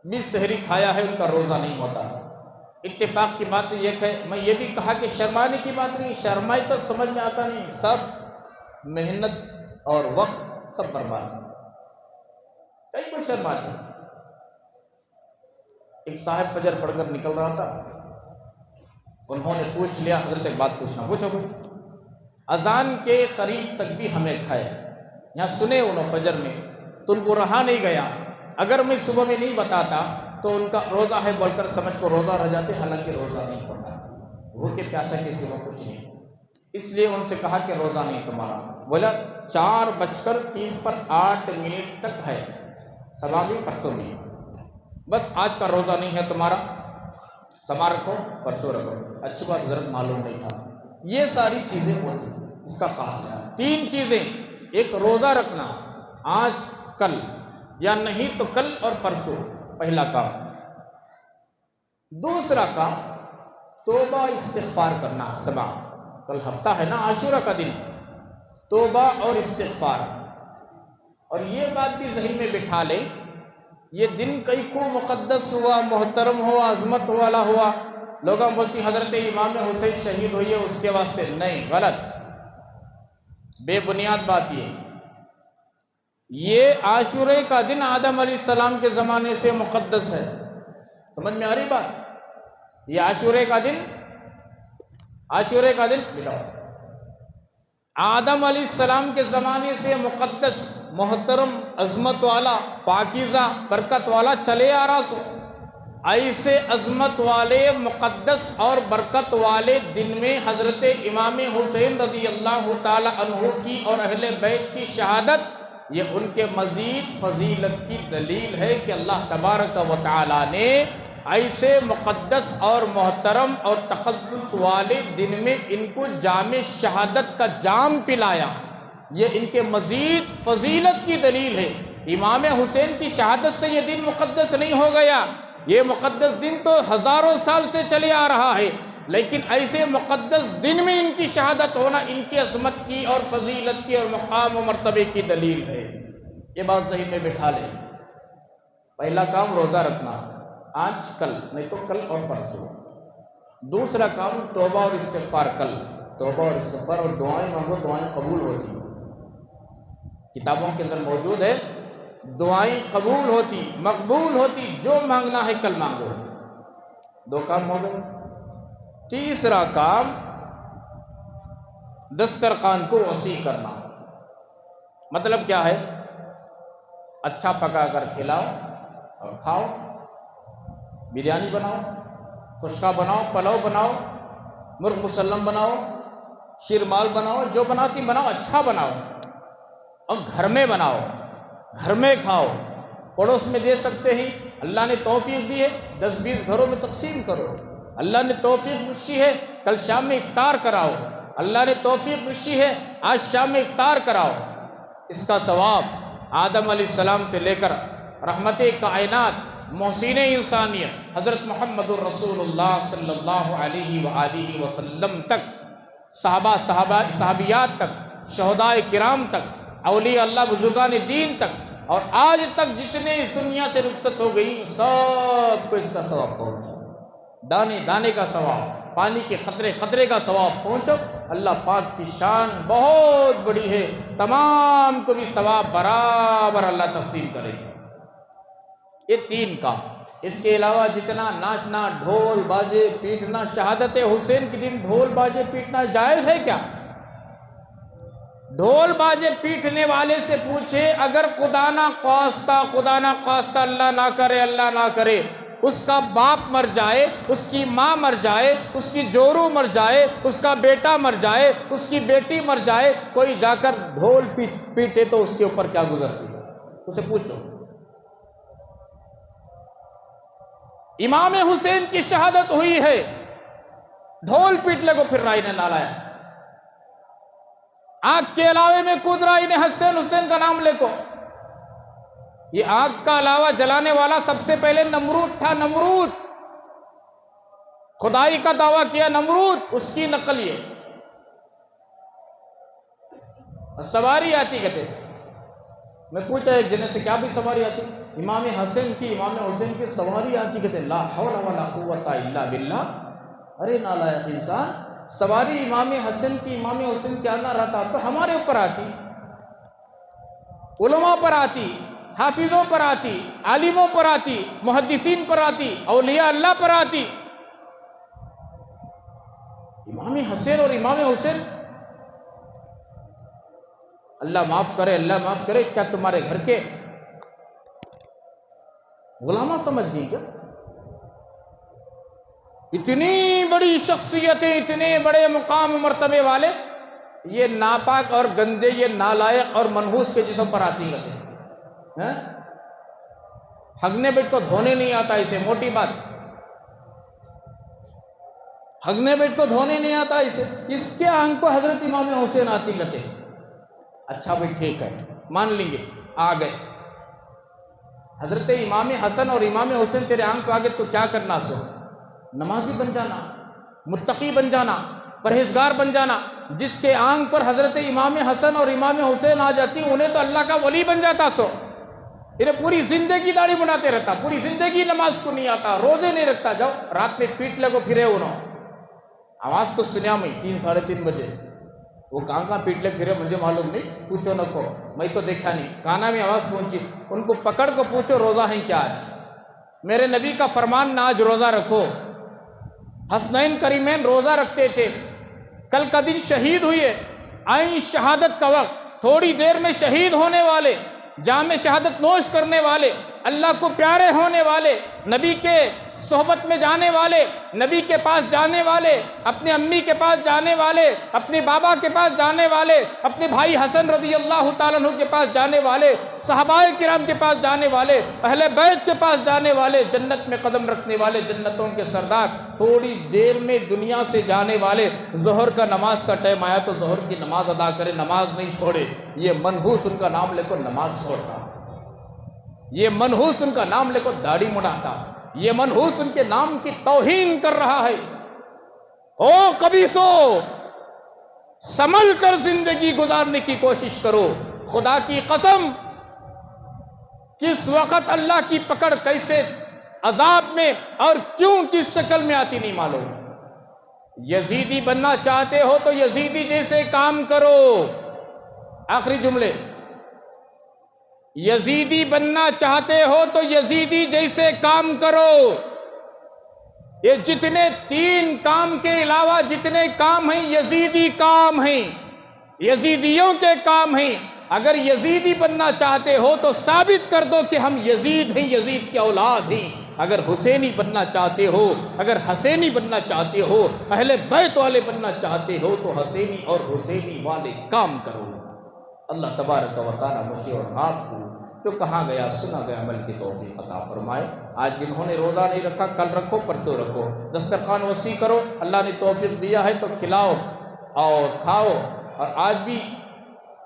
Speaker 1: بھی سحری کھایا ہے ان کا روزہ نہیں ہوتا۔ اتفاق کی بات یہ کہ میں یہ بھی کہا کہ شرمانے کی بات نہیں، شرمائی تو سمجھ میں آتا نہیں، سب محنت اور وقت سب برباد، کہیں کوئی شرماتے۔ ایک صاحب فجر پڑھ کر نکل رہا تھا، انہوں نے پوچھ لیا، حضرت ایک بات پوچھو، اذان کے قریب تک بھی ہمیں کھائے، یہاں سنے انہوں فجر میں، تو ان کو رہا نہیں گیا، اگر میں صبح میں نہیں بتاتا تو ان کا روزہ ہے بول کر سمجھ کو روزہ رہ جاتے، حالانکہ روزہ نہیں پڑتا، بھوکے پیاسے کے سوا کچھ نہیں۔ اس لیے ان سے کہا کہ روزہ نہیں تمہارا، بولا 4:30 پر 8 تک ہے، صبح بھی پرسوں بھی، بس آج کا روزہ نہیں ہے تمہارا، سما رکھو پرسوں رکھو۔ اچھی بات، حضرت معلوم نہیں تھا۔ یہ ساری چیزیں ہوتی، اس کا خاص ہے 3 چیزیں، ایک روزہ رکھنا آج کل یا نہیں تو کل اور پرسوں، پہلا کام۔ دوسرا کام توبہ استغفار کرنا، کل ہفتہ ہے نا عاشورہ کا دن، توبہ اور استغفار، اور یہ بات بھی ذہن میں بٹھا لیں، یہ دن کئی کو مقدس ہوا، محترم ہوا، عظمت والا ہوا، لوگوں بولتی حضرت امام حسین شہید ہوئی ہے اس کے واسطے، نہیں، غلط، بے بنیاد بات یہ عاشورے کا دن آدم علیہ السلام کے زمانے سے مقدس ہے، سمجھ میں آ رہی بات؟ یہ عاشورے کا دن ملاؤ، آدم علیہ السلام کے زمانے سے مقدس، محترم، عظمت والا، پاکیزہ، برکت والا چلے آ رہا سو، ایسے عظمت والے، مقدس اور برکت والے دن میں حضرت امام حسین رضی اللہ تعالی عنہ کی اور اہل بیت کی شہادت، یہ ان کے مزید فضیلت کی دلیل ہے کہ اللہ تبارک و تعالی نے ایسے مقدس اور محترم اور تقدس والے دن میں ان کو جام شہادت کا جام پلایا، یہ ان کے مزید فضیلت کی دلیل ہے۔ امام حسین کی شہادت سے یہ دن مقدس نہیں ہو گیا، یہ مقدس دن تو ہزاروں سال سے چلے آ رہا ہے، لیکن ایسے مقدس دن میں ان کی شہادت ہونا ان کی عظمت کی اور فضیلت کی اور مقام و مرتبے کی دلیل ہے۔ یہ بات ذہن میں بٹھا لیں۔ پہلا کام روزہ رکھنا، آج کل نہیں تو کل اور پرسوں۔ دوسرا کام توبہ اور استغفار، کل توبہ اور استغفار اور دعائیں مانگو، دعائیں قبول ہوتی، کتابوں کے اندر موجود ہے، دعائیں قبول ہوتی، مقبول ہوتی، جو مانگنا ہے کل مانگو۔ 2 کام ہو گئے۔ تیسرا کام دسترخوان کو وسیع کرنا، مطلب کیا ہے؟ اچھا پکا کر کھلاؤ اور کھاؤ، بریانی بناؤ، خشکا بناؤ، پلاؤ بناؤ، مرغ مسلم بناؤ، شیرمال بناؤ، جو بناتی بناؤ، اچھا بناؤ، اور گھر میں بناؤ۔ گھر میں کھاؤ، پڑوس میں دے سکتے ہیں، اللہ نے توفیق دی ہے 10-20 گھروں میں تقسیم کرو۔ اللہ نے توفیق بخشی ہے کل شام میں افطار کراؤ، اللہ نے توفیق بخشی ہے آج شام میں افطار کراؤ۔ اس کا ثواب آدم علیہ السلام سے لے کر رحمت کائنات محسن انسانیت حضرت محمد الرسول اللہ صلی اللہ علیہ وآلہ وسلم تک، صحابیات تک، شہداء کرام تک، اولیاء اللہ بزرگان دین تک، اور آج تک جتنے اس دنیا سے رخصت ہو گئی سب کو اس کا ثواب پہنچا، دانے دانے کا ثواب، پانی کے قطرے قطرے کا ثواب پہنچو۔ اللہ پاک کی شان بہت بڑی ہے، تمام کو بھی ثواب برابر اللہ تقسیم کرے گا۔ یہ 3 کام، اس کے علاوہ جتنا ناچنا، ڈھول باجے پیٹنا، شہادت حسین کے دن ڈھول باجے پیٹنا جائز ہے کیا؟ ڈھول باجے پیٹنے والے سے پوچھے، اگر خدا نہ خواستہ اللہ نہ کرے، اللہ نہ کرے، اس کا باپ مر جائے، اس کی ماں مر جائے، اس کی جورو مر جائے، اس کا بیٹا مر جائے، اس کی بیٹی مر جائے، کوئی جا کر ڈھول پیٹے تو اس کے اوپر کیا گزرتی ہے؟ اسے پوچھو۔ امام حسین کی شہادت ہوئی ہے، ڈھول پیٹ لے کو پھر رائی نے لالایا، آنکھ کے علاوے میں کود رہا انہیں حسین کا نام لے کو۔ یہ آنکھ کا علاوہ جلانے والا سب سے پہلے نمرود تھا، نمرود خدائی کا دعویٰ کیا، نمرود، اس کی نقل یہ سواری آتی کہتے۔ میں پوچھا ایک جنے سے، کیا بھی سواری آتی؟ امام حسین کی سواری آتی کہتے، لا حول ولا قوت الا باللہ۔ ارے نالائق انسان، سواری امام حسین کی آنا رہتا تو ہمارے اوپر آتی، علماء پر آتی، حافظوں پر آتی، عالموں پر آتی، محدثین پر آتی، اولیاء اللہ پر آتی۔ امام حسین اور امام حسین، اللہ معاف کرے، کیا تمہارے گھر کے غلامہ سمجھ گئی کیا؟ اتنی بڑی شخصیتیں، اتنے بڑے مقام و مرتبے والے، یہ ناپاک اور گندے، یہ نالائق اور منحوس کے جسم پر آتی رہتے ہیں۔ ہگنے بیٹ کو دھونے نہیں آتا، اسے موٹی بات، ہگنے بیٹ کو دھونے نہیں آتا اسے، اس کے آنکھ کو حضرت امام حسین آتی رہتے۔ اچھا بھائی ٹھیک ہے، مان لیں گے، آ گئے حضرت امام حسن اور امام حسین تیرے آنکھ کو آگے، تو کیا کرنا سو؟ نمازی بن جانا، متقی بن جانا، پرہیزگار بن جانا۔ جس کے آنکھ پر حضرت امام حسن اور امام حسین آ جاتی، انہیں تو اللہ کا ولی بن جاتا سو۔ انہیں پوری زندگی داڑھی بناتے رہتا، پوری زندگی نماز کو نہیں آتا، روزے نہیں رکھتا، جاؤ رات میں پیٹ لے کو پھرے انہوں، آواز تو سنیا میں 3-3:30 بجے، وہ کہاں پیٹ لے پھرے مجھے معلوم نہیں، پوچھو نہ کو، میں تو دیکھا نہیں، کانا میں آواز پہنچی، ان کو پکڑ کو پوچھو روزہ ہیں کیا آج؟ میرے نبی کا فرمان نہ آج روزہ رکھو۔ حسنین کریمین روزہ رکھتے تھے، کل کا دن شہید ہوئے، آئین شہادت کا وقت، تھوڑی دیر میں شہید ہونے والے، جام شہادت نوش کرنے والے، اللہ کو پیارے ہونے والے، نبی کے صحبت میں جانے والے، نبی کے پاس جانے والے، اپنے امی کے پاس جانے والے، اپنے بابا کے پاس جانے والے، اپنے بھائی حسن رضی اللہ تعالیٰ عنہ کے پاس جانے والے، صحابہ کرام کے پاس جانے والے، اہل بیت کے پاس جانے والے، جنت میں قدم رکھنے والے، جنتوں کے سردار، تھوڑی دیر میں دنیا سے جانے والے، ظہر کا نماز کا ٹائم آیا تو ظہر کی نماز ادا کرے، نماز نہیں چھوڑے، یہ منحوس ان کا نام لے کر نماز چھوڑتا، یہ منحوس ان کا نام لے کر داڑھی مڑاتا، یہ منحوس ان کے نام کی توہین کر رہا ہے۔ او قبیصو، سنبھل کر زندگی گزارنے کی کوشش کرو، خدا کی قسم کس وقت اللہ کی پکڑ کیسے عذاب میں اور کیوں کس شکل میں آتی نہیں معلوم۔ یزیدی بننا چاہتے ہو تو یزیدی جیسے کام کرو۔ آخری جملے، یزیدی بننا چاہتے ہو تو یزیدی جیسے کام کرو۔ یہ جتنے 3 کام کے علاوہ جتنے کام ہیں یزیدی کام ہیں، یزیدیوں کے کام ہیں۔ اگر یزیدی بننا چاہتے ہو تو ثابت کر دو کہ ہم یزید ہیں، یزید کی اولاد ہیں۔ اگر حسینی بننا چاہتے ہو، اگر حسینی بننا چاہتے ہو، اہل بیت والے بننا چاہتے ہو تو حسینی اور حسینی والے کام کرو۔ اللہ تبارک و تعالی مجھے اور آپ کو جو کہا گیا سنا گیا عمل کی توفیق عطا فرمائے۔ آج جنہوں نے روزہ نہیں رکھا کل رکھو پرسوں رکھو، دسترخوان وسیع کرو، اللہ نے توفیق دیا ہے تو کھلاؤ اور کھاؤ۔ اور آج بھی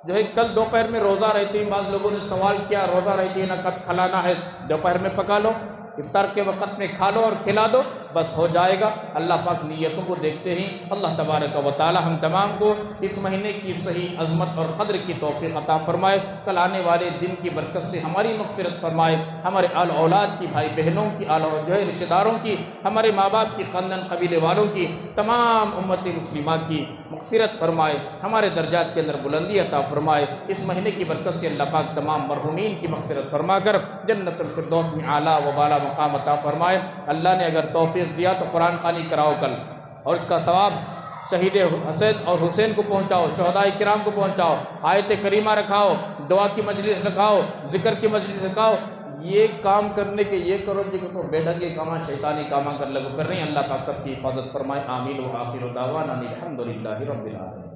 Speaker 1: جو ہے کل دوپہر میں روزہ رہتی ہے، بعض لوگوں نے سوال کیا روزہ رہتی ہے نہ کب کھلانا ہے، دوپہر میں پکا لو، افطار کے وقت میں کھا لو اور کھلا دو، بس ہو جائے گا۔ اللہ پاک نیتوں کو دیکھتے ہی اللہ تبارک و تعالی ہم تمام کو اس مہینے کی صحیح عظمت اور قدر کی توفیق عطا فرمائے، کل آنے والے دن کی برکت سے ہماری مغفرت فرمائے، ہمارے آل اولاد کی، بھائی بہنوں کی، جو ہے رشتہ داروں کی، ہمارے ماں باپ کی، خاندان قبیلے والوں کی، تمام امت مسلمہ کی مغفرت فرمائے، ہمارے درجات کے اندر بلندی عطا فرمائے۔ اس مہینے کی برکت سے اللہ پاک تمام مرحومین کی مغفرت فرما کر جنت الفردوس میں اعلیٰ و بالا مقام عطا فرمائے۔ اللہ نے اگر توفیق دیا تو قرآن خوانی کراؤ کل، اور اس کا ثواب شہید حسین اور حسین کو پہنچاؤ، شہداء کرام کو پہنچاؤ، آیت کریمہ رکھاؤ، دعا کی مجلس رکھاؤ، ذکر کی مجلس رکھاؤ۔ یہ کام کرنے کے یہ کرو جی کہ بے ڈھنگے کاماں شیطانی کاماں کر رہے ہیں۔ اللہ پاک سب کی حفاظت فرمائے۔ آمین و آخر دعوانا الحمدللہ رب العالمین۔